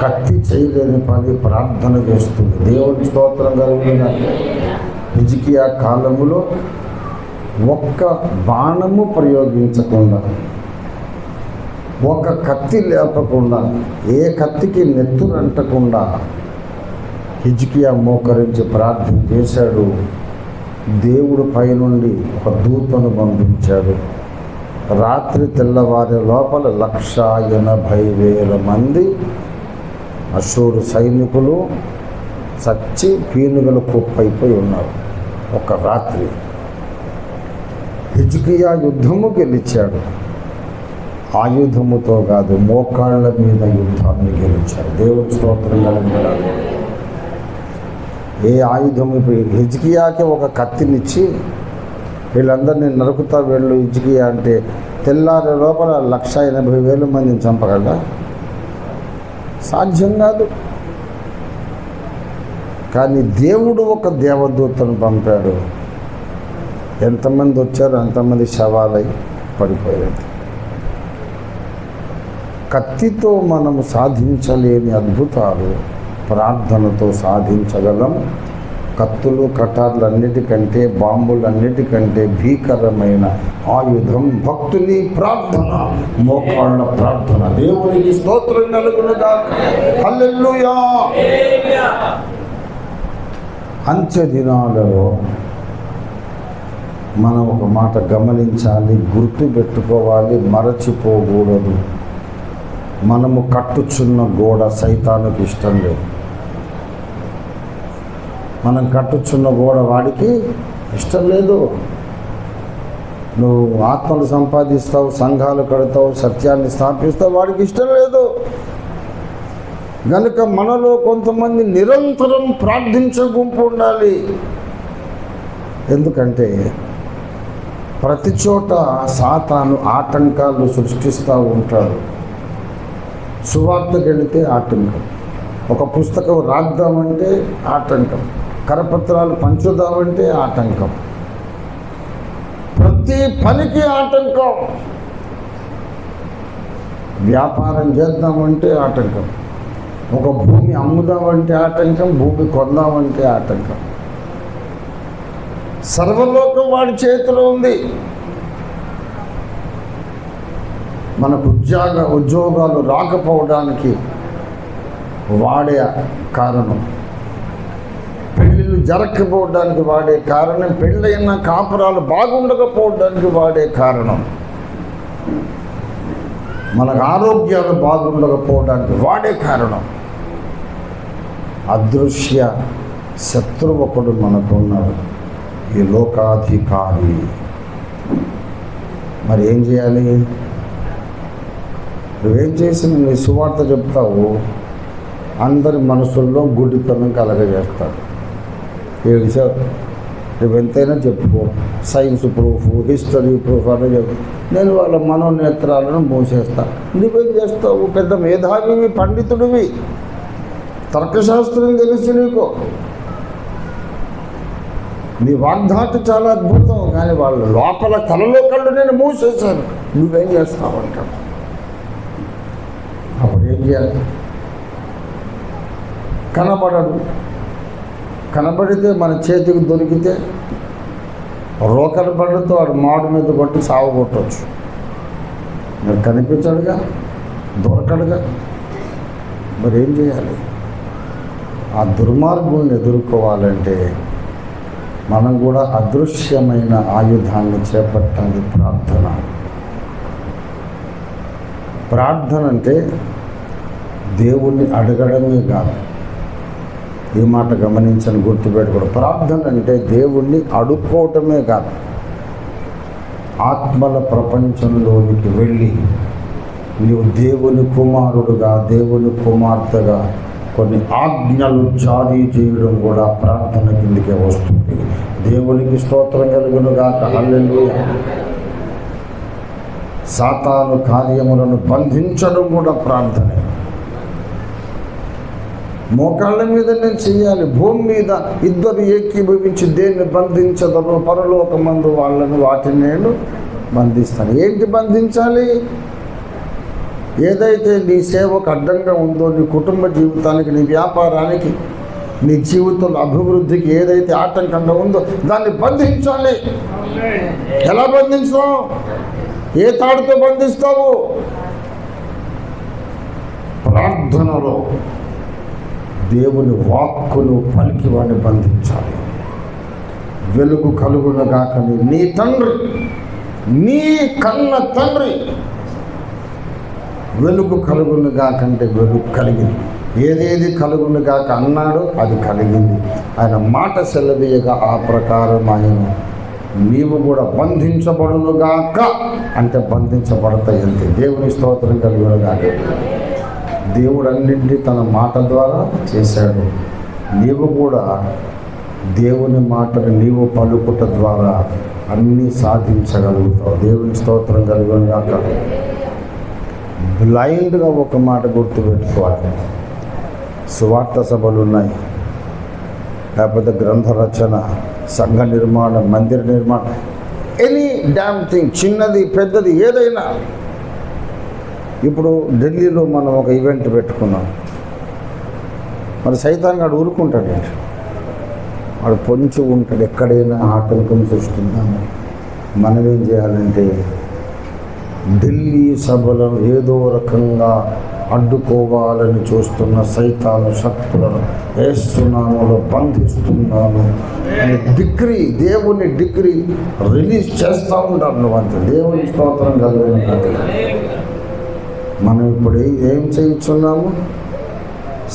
కత్తి చేయలేని పని ప్రార్థన చేస్తుంది. దేవుని స్తోత్రం కలిగిన హిజ్కియా కాలములో ఒక్క బాణము ప్రయోగించకుండా, ఒక కత్తి లేపకుండా, ఏ కత్తికి నెత్తురు అంటకుండా హిజ్కియా మోకరించి ప్రార్థన చేశాడు. దేవుడు పైనుండి ఒక దూతను పంపించాడు. రాత్రి తెల్లవారి లోపల 180,000 మంది అషూరు సైనికులు చచ్చి పీనుగలు కుప్పైపోయి ఉన్నారు ఒక రాత్రి. హిజ్కియా యుద్ధము గెలిచాడు. ఆయుధముతో కాదు, మోకాళ్ళ మీద యుద్ధాన్ని గెలిచాడు. దేవుని స్తోత్రం కలుగుతాడు. ఏ ఆయుధం? ఇప్పుడు హిజ్కియాకి ఒక కత్తినిచ్చి వీళ్ళందరినీ నరుకుతా వెళ్ళు హిజ్కియా అంటే తెల్లారి లోపల 180,000 మందిని చంపగలరా? సాధ్యం కాదు. కానీ దేవుడు ఒక దేవదూతను పంపాడు. ఎంతమంది వచ్చారు అంతమంది శవాలై పడిపోయారు. కత్తితో మనము సాధించలేని అద్భుతాలు ప్రార్థనతో సాధించగలం. కత్తులు కటార్లన్నిటికంటే, బాంబులన్నిటికంటే భీకరమైన ఆయుధం భక్తుని ప్రార్థన, మోకాళ్ళ ప్రార్థన. దేవునికి స్తోత్రం కలుగునుగాక. హల్లెలూయా. అంత్య దినాలలో మనం ఒక మాట గమనించాలి, గుర్తుపెట్టుకోవాలి, మరచిపోకూడదు. మనము కట్టుచున్న గోడ సైతానుకి ఇష్టం లేదు. మనం కట్టుచున్న గోడ వాడికి ఇష్టం లేదు. నువ్వు ఆత్మలు సంపాదిస్తావు, సంఘాలు కడతావు, సత్యాన్ని స్థాపిస్తావు, వాడికి ఇష్టం లేదు. కనుక మనలో కొంతమంది నిరంతరం ప్రార్థించే గుంపు ఉండాలి. ఎందుకంటే ప్రతి చోట సాతాను ఆటంకాలు సృష్టిస్తూ ఉంటాడు. సువార్తకు వెళితే ఆటంకం, ఒక పుస్తకం రాద్దామంటే ఆటంకం, కరపత్రాలు పంచుదామంటే ఆటంకం, ప్రతి పనికి ఆటంకం. వ్యాపారం చేద్దామంటే ఆటంకం, ఒక భూమి అమ్ముదామంటే ఆటంకం, భూమి కొందామంటే ఆటంకం. సర్వలోకం వాడి చేతిలో ఉంది. మనకు ఉద్యోగాలు రాకపోవడానికి వాడే కారణం, పెళ్ళిళ్ళు జరగకపోవడానికి వాడే కారణం, పెళ్ళైన కాపురాలు బాగుండకపోవడానికి వాడే కారణం, మనకు ఆరోగ్యాలు బాగుండకపోవడానికి వాడే కారణం. అదృశ్య శత్రువు ఒకడు మనకున్నాడు, ఈ లోకాధికారి. మరి ఏం చేయాలి? నువ్వేం చేసి నీ సువార్త చెప్తావు, అందరి మనసుల్లో గుడ్డితనం కలగజేస్తాడు. ఏడిసావు, నువ్వు ఎంతైనా చెప్పుకో, సైన్స్ ప్రూఫ్, హిస్టరీ ప్రూఫ్ అని చెప్పు, నేను వాళ్ళ మనోనేత్రాలను మూసేస్తా. నువ్వేం చేస్తావు? పెద్ద మేధావివి, పండితుడివి, తర్కశాస్త్రం తెలుసు నీకు, నీ వాగ్దాటి చాలా అద్భుతం, కానీ వాళ్ళ లోపల కలలో కళ్ళు నేను మూసేశాను. నువ్వేం చేస్తావు అంటాడు. అప్పుడు ఏం చేయాలి? కనబడడు. కనబడితే మన చేతికి దొరికితే రోకనబడితో వాడు మాడు మీద కొట్టి సాగు కొట్టవచ్చు. మరి కనిపించడుగా, దొరకడుగా, మరి ఏం చేయాలి? ఆ దుర్మార్గుల్ని ఎదుర్కోవాలంటే మనం కూడా అదృశ్యమైన ఆయుధాన్ని చేపట్టాలి, ప్రార్థన. ప్రార్థన అంటే దేవుణ్ణి అడగడమే కాదు. ఈ మాట గమనించని గుర్తుపెట్టుకోవడం. ప్రార్థన అంటే దేవుణ్ణి అడుక్కోవటమే కాదు, ఆత్మల ప్రపంచంలోనికి వెళ్ళి నీవు దేవుని కుమారుడుగా, దేవుని కుమార్తెగా కొన్ని ఆజ్ఞలు జారీ చేయడం కూడా ప్రార్థన కిందకే వస్తుంది. దేవునికి స్తోత్రం కలుగునుగాక. హల్లెలూయా. సాతాను కార్యములను బంధించడం కూడా ప్రార్థనే. మోకాళ్ళ మీద నేను చెయ్యాలి. భూమి మీద ఇద్దరు ఏకీభవించి దేన్ని బంధించదనో పరలోకమందు వాళ్ళను, వాటిని నేను బంధిస్తాను. ఏంటి బంధించాలి? ఏదైతే నీ సేవకు అడ్డంగా ఉందో, నీ కుటుంబ జీవితానికి, నీ వ్యాపారానికి, నీ జీవితంలో అభివృద్ధికి ఏదైతే ఆటంకంగా ఉందో దాన్ని బంధించాలి. ఎలా బంధించావు? ఏ తాడుతో బంధిస్తావు? ప్రార్థనలో దేవుని వాక్కును పలికి వాడిని బంధించాలి. వెలుగు కలుగునగాకని నీ తండ్రి, నీ కన్న తండ్రి వెలుగు కలుగునుగాకంటే వెలుగు కలిగింది. ఏదేది కలుగునుగాక అన్నాడో అది కలిగింది. ఆయన మాట సెలవీయగా ఆ ప్రకారం ఆయన నీవు కూడా బంధించబడునుగాక అంటే బంధించబడతాయి అంతే. దేవుని స్తోత్రం కలుగునుగాక. దేవుడు అన్నింటినీ తన మాట ద్వారా చేశాడు. నీవు కూడా దేవుని మాటను నీవు పలుకుట ద్వారా అన్నీ సాధించగలుగుతావు. దేవుని స్తోత్రం కలుగునుగాక. బ్లైండ్గా ఒక మాట గుర్తుపెట్టుకోవాలి. సువార్త సభలు ఉన్నాయి, లేకపోతే గ్రంథ రచన, సంఘ నిర్మాణం, మందిర నిర్మాణం, ఎనీ డ్యామ్ థింగ్, చిన్నది పెద్దది ఏదైనా. ఇప్పుడు ఢిల్లీలో మనం ఒక ఈవెంట్ పెట్టుకున్నాం. మరి సైతాన్ గాడు ఊరుకుంటాడండి, వాడు పొంచి ఉంటాడు ఎక్కడైనా ఆటంకం సృష్టిందామని. మనం ఏం చేయాలంటే ఢిల్లీ సభలను ఏదో రకంగా అడ్డుకోవాలని చూస్తున్న సైతాను శక్తులను యేసునామములో బంధిస్తున్నాను అని డిగ్రీ, దేవుని డిగ్రీ రిలీజ్ చేస్తూ ఉంటారు. నువ్వు అంతే, దేవుని స్తోత్రం కలుగును. మనం ఇప్పుడు ఏం చేయుచున్నాము?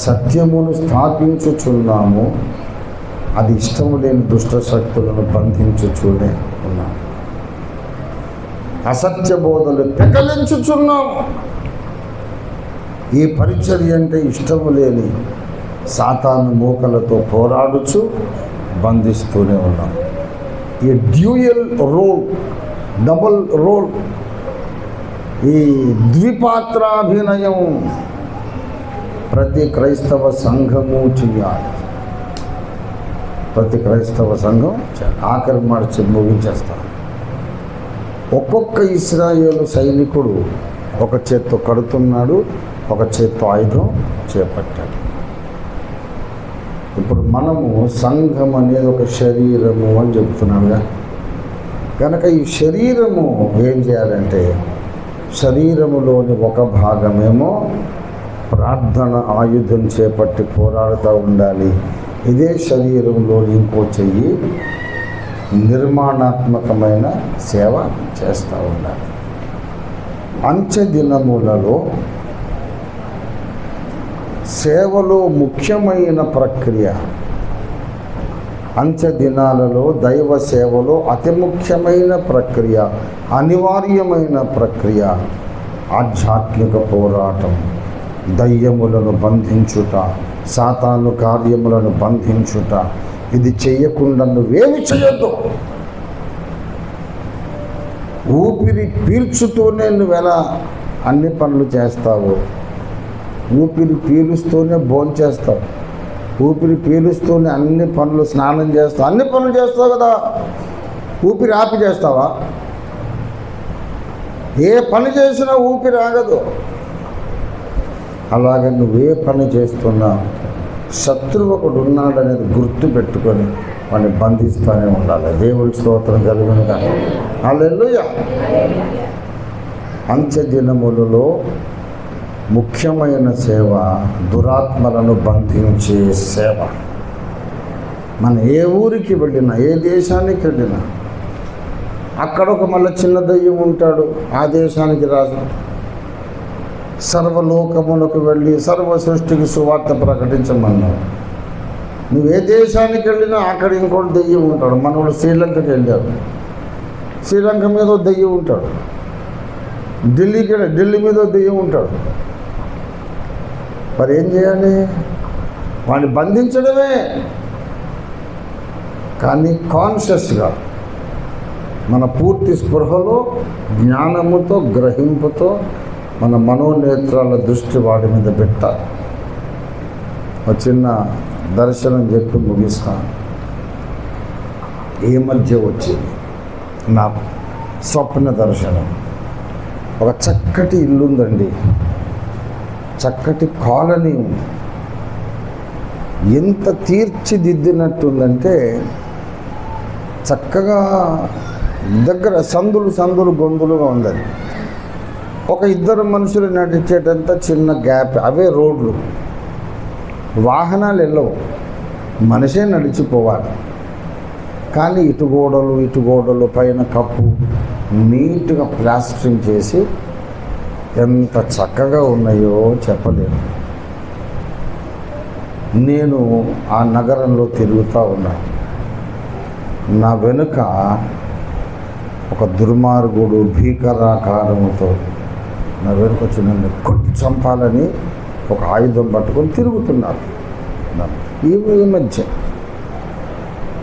సత్యమును స్థాపించుచున్నాము, అది ఇష్టము లేని దుష్ట శక్తులను బంధించుచూనే ఉన్నాము. అసత్య బోధలు పెకలించుచున్నాము. ఈ పరిచర్య అంటే ఇష్టము లేని సాతాను మూకలతో పోరాడుచు బంధిస్తూనే ఉన్నాం. ఈ డ్యూయల్ రోల్, డబుల్ రోల్, ఈ ద్విపాత్రాభినయం ప్రతి క్రైస్తవ సంఘము చేయాలి. ప్రతి క్రైస్తవ సంఘం ఆఖరి మార్చి ముగించేస్తారు. ఒక్కొక్క ఇశ్రాయేలు సైనికుడు ఒక చేత్తో కడుతున్నాడు, ఒక చేత్తో ఆయుధం చేపట్టాడు. ఇప్పుడు మనము సంఘం అనేది ఒక శరీరము అని చెప్తున్నాడుగా, కనుక ఈ శరీరము ఏం చేయాలంటే శరీరములోని ఒక భాగమేమో ప్రార్థన ఆయుధం చేపట్టి పోరాడుతూ ఉండాలి. ఇదే శరీరంలోని ఇంకో చెయ్యి నిర్మాణాత్మకమైన సేవ చేస్తూ ఉండాలి. అంచె దినములలో సేవలో ముఖ్యమైన ప్రక్రియ, అంచె దినాలలో దైవ సేవలో అతి ముఖ్యమైన ప్రక్రియ, అనివార్యమైన ప్రక్రియ ఆధ్యాత్మిక పోరాటం. దయ్యములను బంధించుట, సాతాను కార్యములను బంధించుట. ఇది చేయకుండా నువ్వేమి చేయొద్దు. ఊపిరి పీల్చుతూనే నువ్వెలా అన్ని పనులు చేస్తావు, ఊపిరి పీలుస్తూనే భోంచేస్తావు, ఊపిరి పీలుస్తూనే అన్ని పనులు, స్నానం చేస్తావు, అన్ని పనులు చేస్తావు కదా. ఊపిరి ఆపి చేస్తావా? ఏ పని చేసినా ఊపిరి ఆగదు. అలాగే నువ్వే పని చేస్తున్నా శత్రువు ఒకడు ఉన్నాడనేది గుర్తు పెట్టుకొని వాడిని బంధిస్తూనే ఉండాలి. దేవుడి స్తోత్రం కలుగును గాక. హల్లెలూయా. అంచె దినములలో ముఖ్యమైన సేవ దురాత్మలను బంధించే సేవ. మన ఏ ఊరికి వెళ్ళినా, ఏ దేశానికి వెళ్ళినా అక్కడ ఒక మళ్ళీ చిన్న దయ్యం ఉంటాడు, ఆ దేశానికి రాజు. సర్వలోకములకు వెళ్ళి సర్వ సృష్టికి సువార్త ప్రకటించమన్నాడు. నువ్వు ఏ దేశానికి వెళ్ళినా అక్కడ ఇంకోటి దెయ్యం ఉంటాడు. మనోడు శ్రీలంకకి వెళ్ళాడు, శ్రీలంక మీద దెయ్యం ఉంటాడు. ఢిల్లీకి వెళ్ళి ఢిల్లీ మీద దెయ్యం ఉంటాడు. మరి ఏం చేయాలి? వాడిని బంధించడమే. కానీ కాన్షియస్గా మన పూర్తి స్పృహలో, జ్ఞానముతో, గ్రహింపుతో మన మనోనేత్రాల దృష్టి వాడి మీద పెట్టాలి. ఒక చిన్న దర్శనం చెప్పి ముగిస్తాను. ఈ మధ్య వచ్చింది నా స్వప్న దర్శనం. ఒక చక్కటి ఇల్లు ఉందండి, చక్కటి కాలనీ ఉంది. ఎంత తీర్చిదిద్దినట్టుందంటే చక్కగా దగ్గర సందులు సందులు గొంతులుగా ఉందని. ఒక ఇద్దరు మనుషులు నడిచేటంత చిన్న గ్యాప్, అవే రోడ్లు, వాహనాలు వెళ్ళవు, మనిషే నడిచిపోవాలి. కానీ ఇటు గోడలు పైన కప్పు నీట్గా ప్లాస్టరింగ్ చేసి ఎంత చక్కగా ఉన్నాయో చెప్పలేను. నేను ఆ నగరంలో తిరుగుతూ ఉన్నాను. నా వెనుక ఒక దుర్మార్గుడు భీకరాకారముతో నా వెనుక వచ్చి నన్ను కొట్టి చంపాలని ఒక ఆయుధం పట్టుకొని తిరుగుతున్నారు. ఈ మధ్య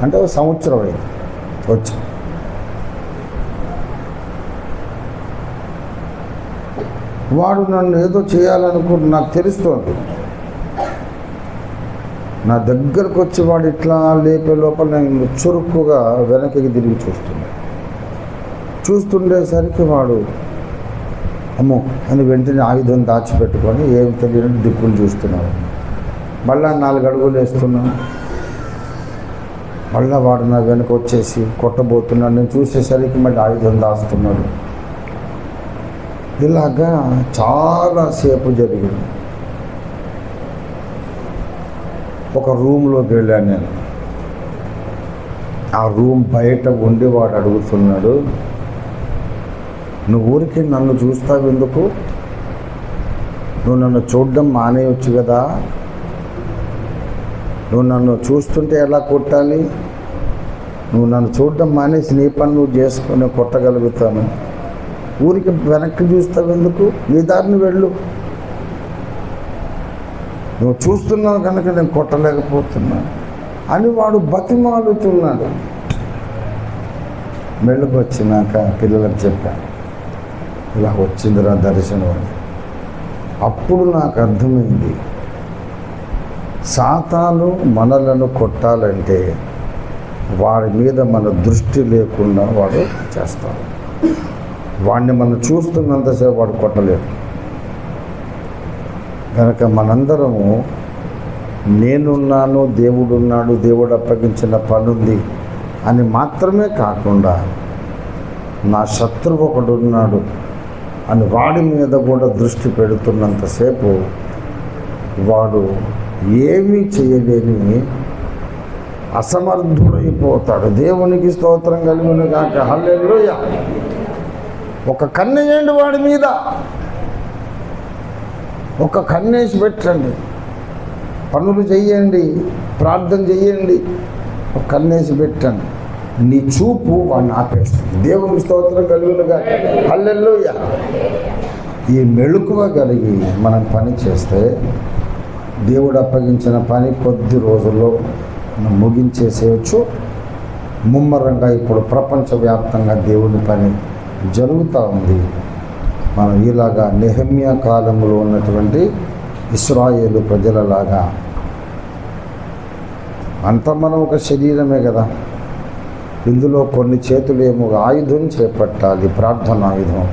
అంటే ఒక సంవత్సరం అయింది వచ్చి. వాడు నన్ను ఏదో చేయాలనుకుంటు నాకు తెలుస్తోంది. నా దగ్గరకు వచ్చి వాడు ఇట్లా లేపే లోపల నేను చురుకుగా వెనక్కి తిరిగి చూస్తుండేసరికి వాడు అమ్మో అని వెంటనే ఆయుధం దాచిపెట్టుకొని ఏం తెలియని దిక్కులు చూస్తున్నాడు. మళ్ళా 4 అడుగులు వేస్తున్నాను. మళ్ళీ వాడు నా వెనక వచ్చేసి కొట్టబోతున్నాడు. నేను చూసేసరికి మళ్ళీ ఆయుధం దాస్తున్నాడు. ఇలాగా చాలాసేపు జరిగింది. ఒక రూమ్లోకి వెళ్ళాను నేను. ఆ రూమ్ బయట ఉండి వాడు అడుగుతున్నాడు, నువ్వు ఊరికి నన్ను చూస్తావు ఎందుకు? నువ్వు నన్ను చూడడం మానేయొచ్చు కదా, నువ్వు నన్ను చూస్తుంటే ఎలా కొట్టాలి? నువ్వు నన్ను చూడడం మానేసి నీ పని నువ్వు చేసుకొని కొట్టగలుగుతాను. ఊరికి వెనక్కి చూస్తావు ఎందుకు? నీ దారిని వెళ్ళు. నువ్వు చూస్తున్నావు కనుక నేను కొట్టలేకపోతున్నాను అని వాడు బతిమాలుతున్నాడు. మెళ్ళకు వచ్చినాక పిల్లలకు చెప్పాను, ఇలా వచ్చిందిరా దర్శనం అని. అప్పుడు నాకు అర్థమైంది, సాతాను మనలను కొట్టాలంటే వాడి మీద మన దృష్టి లేకుండా వాడు చేస్తాడు. వాడిని మనం చూస్తున్నంతసేపు వాడు కొట్టలేడు. కనుక మనందరము నేనున్నాను, దేవుడున్నాడు, దేవుడు అప్పగించిన పనుంది అని మాత్రమే కాకుండా నా శత్రువు ఒకడున్నాడు అని వాడి మీద కూడా దృష్టి పెడుతున్నంతసేపు వాడు ఏమీ చేయలేని అసమర్థుడైపోతాడు. దేవునికి స్తోత్రం కలుగును గాక. హల్లెలూయా. ఒక కన్నేయండి వాడి మీద, ఒక కన్నేసి పెట్టండి, పనులు చెయ్యండి, ప్రార్థన చెయ్యండి, ఒక కన్నేసి పెట్టండి. నీ చూపు వాడిని ఆపేస్తుంది. దేవునికి స్తోత్రం కలుగును గాక. హల్లెలూయా. ఈ మెళుకువ కలిగి మనం పని చేస్తే దేవుడు అప్పగించిన పని కొద్ది రోజుల్లో మనం ముగించేసేయచ్చు. ముమ్మరంగా ఇప్పుడు ప్రపంచవ్యాప్తంగా దేవుని పని జరుగుతూ ఉంది. మనం ఇలాగా నెహెమ్యా కాలంలో ఉన్నటువంటి ఇశ్రాయేలు ప్రజలలాగా అంతా మనం ఒక శరీరమే కదా. ఇందులో కొన్ని చేతులేమో ఆయుధం చేపట్టాలి, ప్రార్థన ఆయుధం.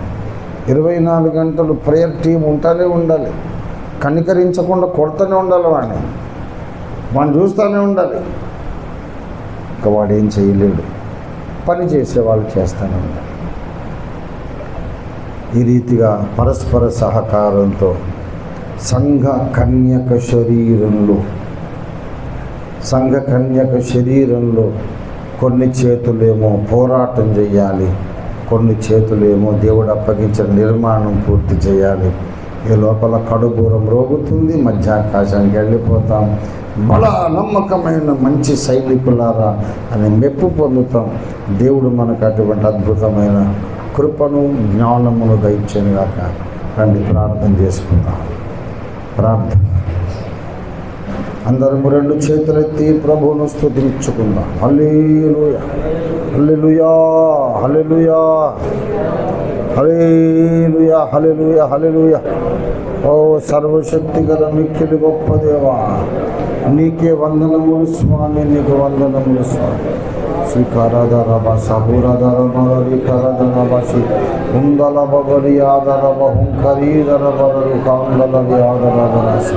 24 గంటలు ప్రేయర్ టీం ఉంటానే ఉండాలి. కనికరించకుండా కొడుతూనే ఉండాలి, వాడిని చూస్తూనే ఉండాలి. ఇంకా వాడు ఏం చేయలేడు, పని చేసేవాళ్ళు చేస్తూనే ఉండాలి. ఈ రీతిగా పరస్పర సహకారంతో సంఘ కన్యక శరీరంలో కొన్ని చేతులేమో పోరాటం చేయాలి, కొన్ని చేతులేమో దేవుడు అప్పగించిన నిర్మాణం పూర్తి చేయాలి. ఈ లోపల కడుబూరం రోగుతుంది, మధ్యాకాశానికి వెళ్ళిపోతాం. బల నమ్మకమైన మంచి సైనికులారా అని మెప్పు పొందుతాం. దేవుడు మనకు అటువంటి అద్భుతమైన కృపను జ్ఞానమును దయచేయగాక. రండి ప్రార్థన చేసుకుందాం. ప్రార్థన. అందరము 2 చేతులెత్తి ప్రభువును స్తుతించుకుందాం. హల్లెలూయా, హల్లెలూయా, హల్లెలూయా, హల్లెలూయా, హల్లెలూయా, హల్లెలూయా. ఓ సర్వశక్తి గల మిక్కిలి గొప్ప దేవా, నీకే వందనములు స్వామి, నీకు వందనములు స్వామి. శ్రీకారాధరవ సబురధరమరికరధరవసి కుందల బబరి ఆదరవ హుంకరీధర బరరు కాందలవి ఆదరవరస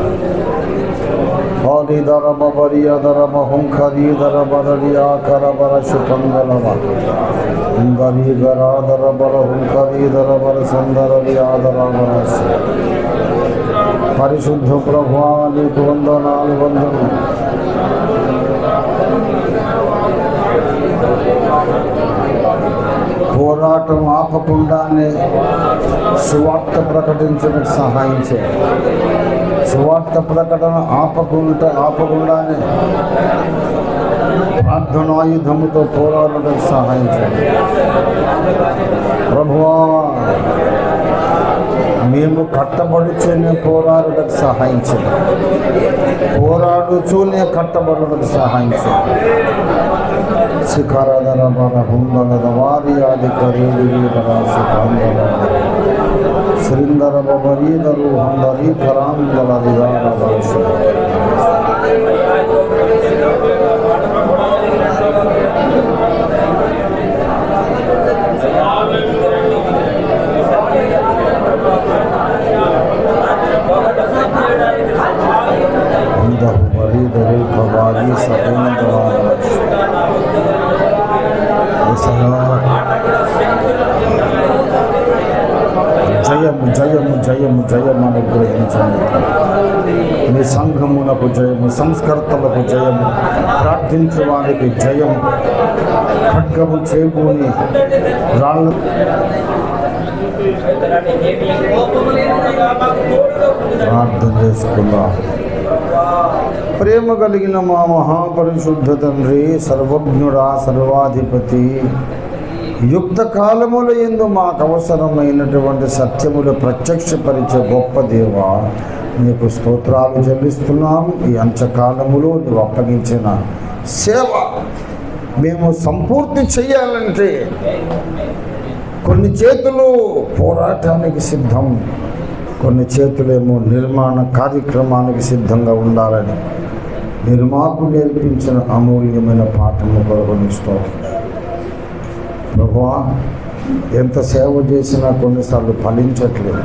హాలిధర బబరి అదరవ హుంకరీధర బరరి ఆకర బరసు కందలవ హుంగరీ గరాధర బర హుంకరీధర బర సందరవి ఆదరవరస. పరిశుద్ధ ప్రభువా, నీకు వందనాలు, వందనాలు. పోరాటం ఆపకుండానే సువార్త ప్రకటించడానికి సహాయం చేయాలి. సువార్త ప్రకటన ఆపకుండానే ప్రార్థనాయుధముతో పోరాడడానికి సహాయం చేయాలి. ప్రభువా, మేము కట్టబడుచూనే పోరాడడానికి సహాయం చేయాలి, పోరాడుచూనే కట్టబడడానికి సహాయం చేయాలి. శిఖరధర బర హుందలద వారి ఆది కరీరాసి కాందల శ్రీందర బరీదరు హుందరి కరాందల దిగారసు. జయము జయము అనుగ్రహించండి. మీ సంఘమునకు జయము, సంస్కర్తలకు జయము, ప్రార్థించే వారికి జయము. ఖడ్గము చేకూని రాళ్ళు ప్రార్థన చేసుకుందాం. ప్రేమ కలిగిన మా మహాపరిశుద్ధ తండ్రి, సర్వజ్ఞుడా, సర్వాధిపతి, యుక్త కాలముల యందు మాకు అవసరమైనటువంటి సత్యములు ప్రత్యక్షపరిచే గొప్ప దేవ, నీకు స్తోత్రాలు చెల్లిస్తున్నాం. ఈ అంచకాలములో నీవు అప్పగించిన సేవ మేము సంపూర్తి చేయాలంటే కొన్ని చేతులు పోరాటానికి సిద్ధం, కొన్ని చేతులేమో నిర్మాణ కార్యక్రమానికి సిద్ధంగా ఉండాలని మీరు మాకు నేర్పించిన అమూల్యమైన పాఠము కొరకు నీకు స్తోత్రం. ప్రభువా, ఎంత సేవ చేసినా కొన్నిసార్లు ఫలించట్లేదు.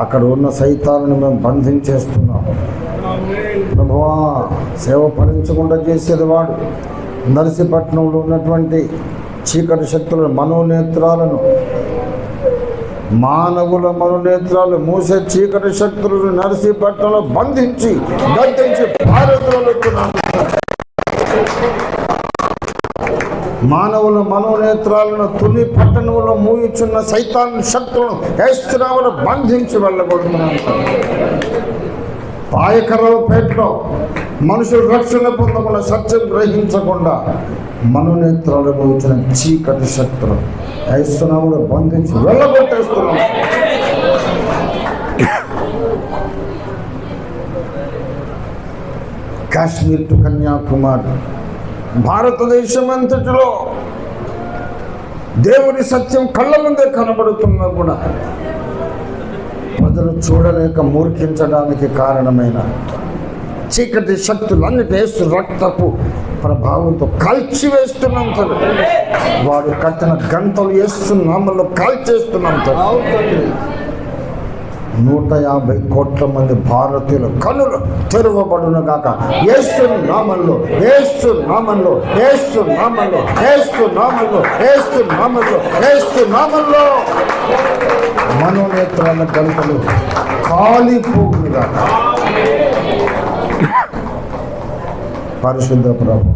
అక్కడ ఉన్న సైతాన్ని మేము బంధించేస్తున్నాం. ప్రభువా, సేవ ఫలించకుండా చేసేది వాడు నర్సీపట్నంలో ఉన్నటువంటి చీకటి శక్తుల మనోనేత్రాలను, మానవుల మనోనేత్రాలు మూసే చీకటి శక్తులను నర్సీపట్నంలో బంధించి గద్దించి భారతీయులున్నాము. మానవుల మనోనేత్రాలను తుని పట్టణంలో మూయుచున్న సైతాన్ శక్తులను ఏస్తున్నామని బంధించి వెళ్ళగొడుతున్నాను. పాయకరావుపేటలో మనుషులు రక్షణ పొందకుండా, సత్యం గ్రహించకుండా మనోనేత్రాలు మూయించిన చీకటి శక్తులు ఏస్తున్నామని బంధించి వెళ్ళగొట్టేస్తున్నాం. కాశ్మీర్ టు కన్యాకుమారి, భారతదేశం అంతటిలో దేవుని సత్యం కళ్ళ ముందే కనబడుతున్నా కూడా ప్రజలు చూడలేక మూర్ఖించడానికి కారణమైన చీకటి శక్తులన్నిటి యేసు రక్తపు ప్రభావంతో కాల్చివేస్తున్నాం సార్. వాడు కట్టిన గంటలు వేస్తున్నామల్లో కాల్చేస్తున్నాం సార్. 150 కోట్ల మంది భారతీయుల కనులు తెరవబడును గాక. యేసు నామములో, యేసు నామములో, యేసు నామములో, యేసు నామములో, యేసు నామములో, యేసు నామములో మనోనేత్రాల గంటలు కాలిపోగును గాక. పరిశుద్ధ ప్రభు,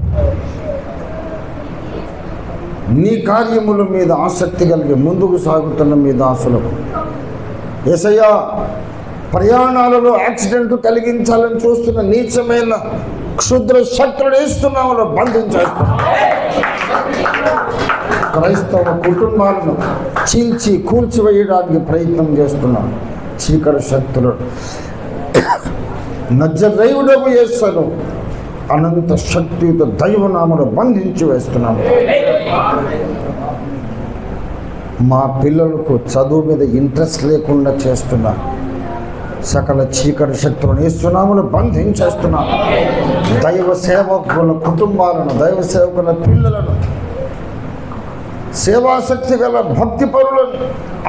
నీ కార్యముల మీద ఆసక్తి కలిగి ముందుకు సాగుతున్న మీ దాసులకు యేసయ్యా, ప్రయాణాలలో యాక్సిడెంట్ కలిగించాలని చూస్తున్న నీచమైన క్షుద్ర శక్తులు వేస్తున్నామని బంధించేస్తున్నాం. క్రైస్తవ కుటుంబాలను చీల్చి కూల్చివేయడానికి ప్రయత్నం చేస్తున్నాం చీకటి శక్తులు. నజరేయుడగు యేసును అనంత శక్తితో దైవనామను బంధించి వేస్తున్నాము. మా పిల్లలకు చదువు మీద ఇంట్రెస్ట్ లేకుండా చేస్తున్నా సకల చీకటి శక్తులను యేసునామములో బంధించేస్తున్నాం. దైవ సేవకుల కుటుంబాలను, దైవ సేవకుల పిల్లలను, సేవాశక్తి గల భక్తి పరులను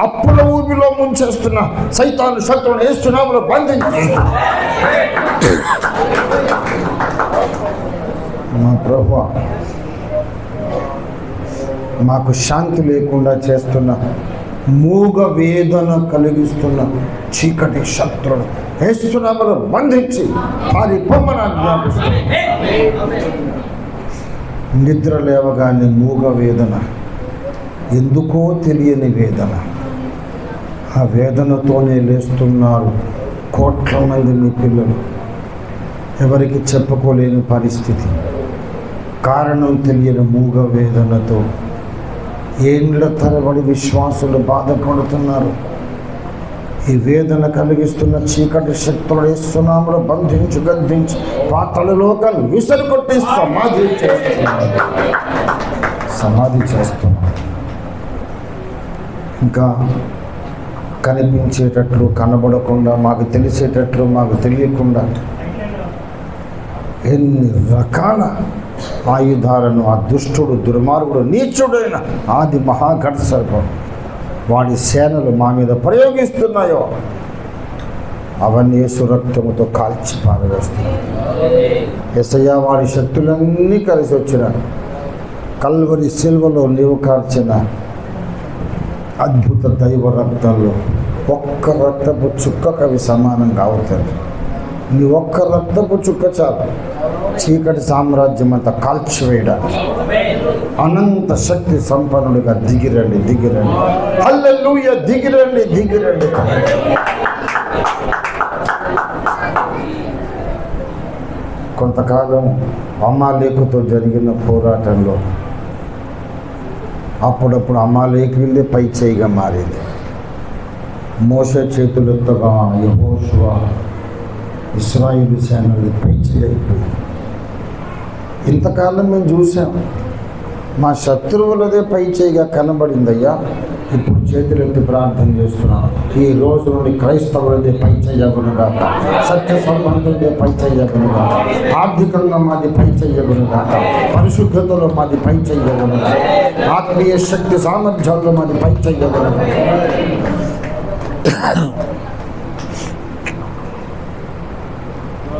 అప్పుల ఊబిలో ముంచేస్తున్న సైతాను శక్తులను యేసునామములో బంధించేస్తున్నాం. మా ప్రభువా, మాకు శాంతి లేకుండా చేస్తున్న, మూగ వేదన కలిగిస్తున్న చీకటి శత్రువులు యేసునామములో బంధించి పారిపోమని ఆజ్ఞాపిస్తున్నాం. నిద్ర లేవగానే మూగ వేదన, ఎందుకో తెలియని వేదన, ఆ వేదనతోనే లేస్తున్నారు కోట్ల మంది మీ పిల్లలు. ఎవరికి చెప్పుకోలేని పరిస్థితి, కారణం తెలియని మూగ వేదనతో ఏండ్ల తరబడి విశ్వాసులు బాధపడుతున్నారు. ఈ వేదన కలిగిస్తున్న చీకటి శక్తులు యేసునామములో బంధించి గద్దించి పాతాళలోకాన్ని విసిరి కొట్టి సమాధి చేస్తున్నారు. ఇంకా కనిపించేటట్లు, కనబడకుండా, మాకు తెలిసేటట్లు, మాకు తెలియకుండా ఎన్ని రకాల ఆయుధాలను ఆ దుష్టుడు, దుర్మార్గుడు, నీచుడైన ఆది మహాఘట సర్పం వాడి సేనలు మా మీద ప్రయోగిస్తున్నాయో అవన్నీ యేసు రక్తముతో కాల్చి పారవేస్తున్నాయి. యేసయ్యా, వాడి శక్తులన్నీ కలిసి వచ్చిన కల్వరి సిల్వలో నీవు కార్చిన అద్భుత దైవ రక్తంలో ఒక్క రక్తపు చుక్కకు అవి సమానంగా అవుతాయి. నీ ఒక్క రక్తపు చుక్క చాలు చీకటి సామ్రాజ్యం అంతా కాల్చివేయడానికి. అనంత శక్తి సంపన్నుడిగా దిగిరండి, దిగిరండి. హల్లెలూయా, దిగిరండి, దిగిరండి. కొంతకాలం అమాలేకుతో జరిగిన పోరాటంలో అప్పుడప్పుడు అమాలేకులే పై చేయిగా మారింది. మోషే చేతులెత్తగా యెహోషువ ఇశ్రాయేలు సేనలు పై చేయి అయిపోయింది. ఇంతకాలం మేము చూసాం, మా శత్రువులదే పై చేయిగా కనబడిందయ్యా. ఇప్పుడు చేతులెత్తి ప్రార్థన చేస్తున్నాను, ఈ రోజు నుండి క్రైస్తవులదే పై చెయ్యగునుగాక, సత్య సంబంధులదే పై చెయ్యగునుగాక, ఆర్థికంగా మాది పై చెయ్యగునుగాక, పరిశుద్ధతలో మాది పై చెయ్యగునుగాక, ఆత్మీయ శక్తి సామర్థ్యాల్లో మాది పై చెయ్యగునుగాక.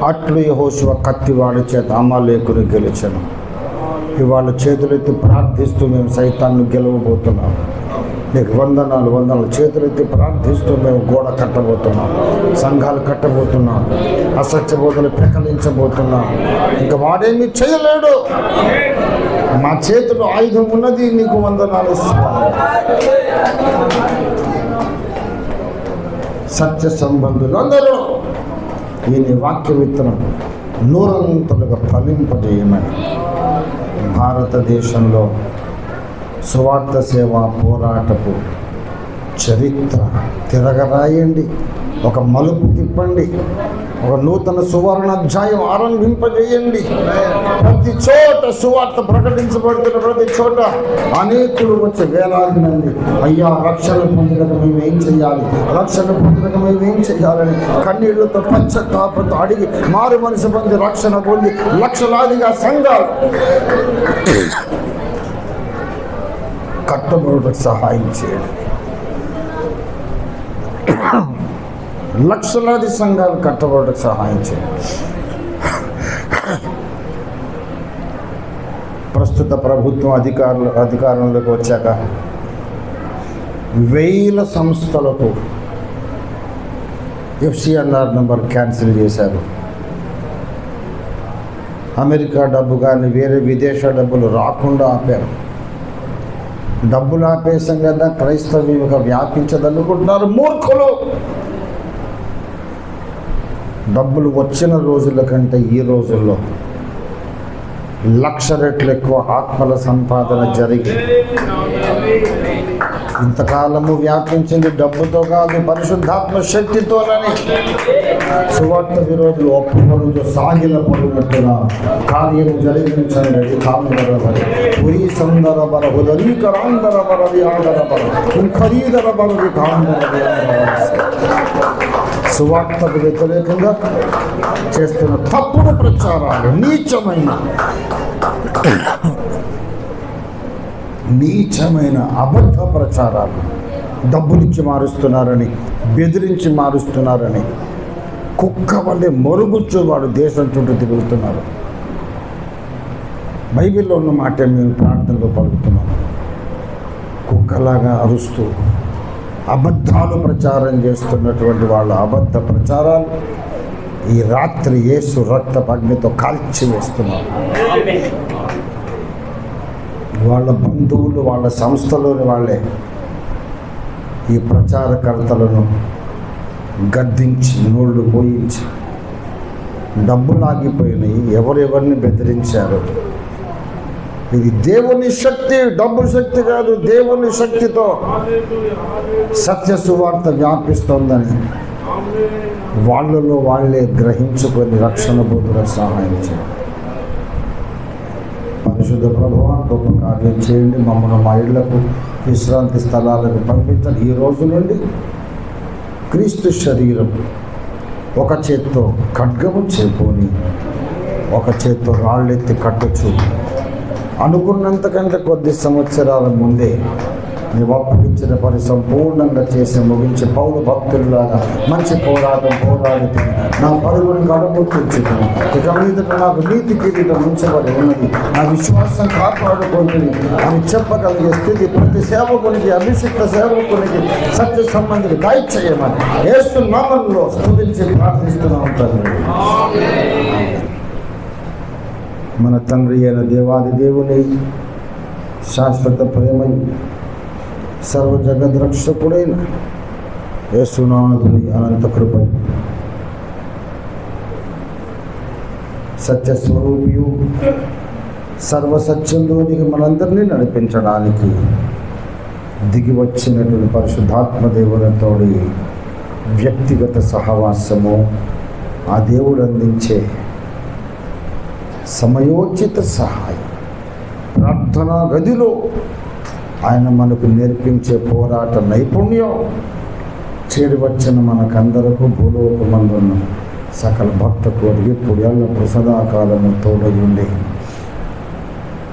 అట్లు యెహోషువ కత్తివాడి చేత అమాలేకుని గెలిచెను. ఇవాళ చేతులెత్తి ప్రార్థిస్తూ మేము సైతాన్ని గెలవబోతున్నాం. నీకు వందనాలు, వందనాలు. చేతులెత్తి ప్రార్థిస్తూ మేము గోడ కట్టబోతున్నాం, సంఘాలు కట్టబోతున్నాం, అసత్య బోధలు పెకలించబోతున్నాం. ఇంకా వాడేమీ చేయలేడు. మా చేతిలో ఆయుధం ఉన్నది. నీకు వందనాలు. సత్య సంబంధులు అందరూ ఈ వాక్య విత్తనం నూరంతలుగా ఫలింపజేయమని భారతదేశంలో సువార్త సేవా పోరాటపు చరిత్ర తిరగరాయండి, ఒక మలుపు తిప్పండి, ఒక నూతన సువర్ణ అధ్యాయం ఆరంభింపజేయండి. ప్రతి చోట సువార్త ప్రకటించబడుతున్న ప్రతి చోట అనేకులు వచ్చే వేలాది మంది అయ్యా రక్షణ పొందక మేము ఏం చేయాలి, రక్షణ పొందక మేము ఏం చేయాలని కన్నీళ్లతో పశ్చాత్తాపంతో అడిగి మారు మనసు పొంది రక్షణ పొంది లక్షలాదిగా సంఘాలు కట్టబడుటకు సహాయం చేయండి. లక్షలాది సంఘాలు కట్టబడుటకు సహాయం చేయండి. ప్రస్తుత ప్రభుత్వం అధికారంలోకి వచ్చాక వేల సంస్థలతో FCNR నెంబర్ క్యాన్సిల్ చేశారు. అమెరికా డబ్బు కానీ వేరే విదేశ డబ్బులు రాకుండా ఆపారు. డబ్బులు ఆపేసాం కదా క్రైస్తవ్యంగా వ్యాపించదనుకుంటున్నారు మూర్ఖులు. డబ్బులు వచ్చిన రోజుల కంటే ఈ రోజుల్లో 1,00,000 రెట్లు ఎక్కువ ఆత్మల సంపాదన జరిగి ఇంతకాలము వ్యాపించింది డబ్బుతో కాదు, పరిశుద్ధాత్మ శక్తితోనని సువార్త విరోధులు ఒక్కరోజు సాగిల పడినట్టుగా కార్యం జరిగించండి. కాందరబరి పురి సందరబర ఉదరీకరాందరబర వ్యాధరబర ఖరీదరబర కాందర సువార్తకు వ్యతిరేకంగా చేస్తున్న తప్పుడు ప్రచారాలు, నీచమైన అబద్ధ ప్రచారాలు, డబ్బులిచ్చి మారుస్తున్నారని, బెదిరించి మారుస్తున్నారని, కుక్క వల్లే మొరుగుచ్చు వాడు దేశం చుట్టూ తిరుగుతున్నారు. బైబిల్లో ఉన్న మాట మేము ప్రార్థనలో పలుకుతున్నాం. కుక్కలాగా అరుస్తూ అబద్ధాలు ప్రచారం చేస్తున్నటువంటి వాళ్ళ అబద్ధ ప్రచారాలు ఈ రాత్రి యేసు రక్త అగ్నితో కాల్చివేస్తున్నారు. వాళ్ళ బంధువులు, వాళ్ళ సంస్థలోని వాళ్ళే ఈ ప్రచారకర్తలను గద్దించి నోళ్ళు పోయించి డబ్బులు ఆగిపోయినాయి. ఎవరెవరిని బెదిరించారు? ఇది దేవుని శక్తి, డబ్బు శక్తి కాదు, దేవుని శక్తితో సత్య సువార్త వ్యాపిస్తోందని వాళ్ళలో వాళ్ళే గ్రహించుకొని రక్షణ బోధులకు సహాయం చేయండి. పరిశుద్ధ ప్రభువా, గొప్ప కార్యం చేయండి. మమ్మల్ని మా ఇళ్లకు, విశ్రాంతి స్థలాలకు పంపించండి. ఈ రోజు నుండి క్రీస్తు శరీరం ఒక చేత్తో ఖడ్గము చేపోని ఒక చేత్తో రాళ్ళెత్తి కట్టొచ్చు అనుకున్నంతకంటే కొద్ది సంవత్సరాల ముందే నీవు అప్పగించిన పని సంపూర్ణంగా చేసి ముగించి పౌరు భక్తుల్లాగా మంచి పోరాటం పోరాడుతూ నా పరుగును గడముట్టించుకుని ఇక మీదట నాకు నీతి కిరీటం ఉంచబడి ఉన్నది, నా విశ్వాసం కాపాడుకుంటుంది అని చెప్పగలిగే స్థితి ప్రతి సేవకునికి, అభిషిక్త సేవకునికి, సత్య సంబంధికి దయచేయమని యేసు నామములో స్తుతించి ప్రార్థిస్తున్నాం తండ్రి. మన తండ్రి అయిన దేవాది దేవుని శాశ్వత ప్రేమయు సర్వ జగద్రక్షకుడైన యేసునాథుని అనంత కృపయు సత్యస్వరూపియు సర్వసత్యంలోనికి మనందరినీ నడిపించడానికి దిగి వచ్చినటువంటి పరిశుద్ధాత్మ దేవునితోడి వ్యక్తిగత సహవాసము, ఆ దేవుడు అందించే సమయోచిత సహాయం, ప్రార్థనా గదిలో ఆయన మనకు నేర్పించే పోరాట నైపుణ్యం చేరి వచ్చిన మనకందరకు భూలోకమందున్న సకల భక్త కోరిగి పుణ్యాల సదాకాలము తోడయుండి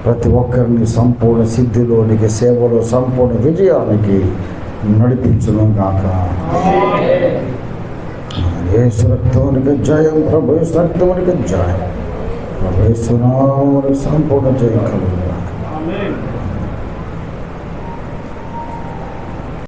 ప్రతి ఒక్కరిని సంపూర్ణ సిద్ధిలోనికి, సేవలో సంపూర్ణ విజయానికి నడిపించును గాక. యేసు రక్తమునికి జయం, ప్రభు యేసు రక్తమునికి జయం, ప్రభు యేసు నామమునకు సంపూర్ణ జయం కలుగును.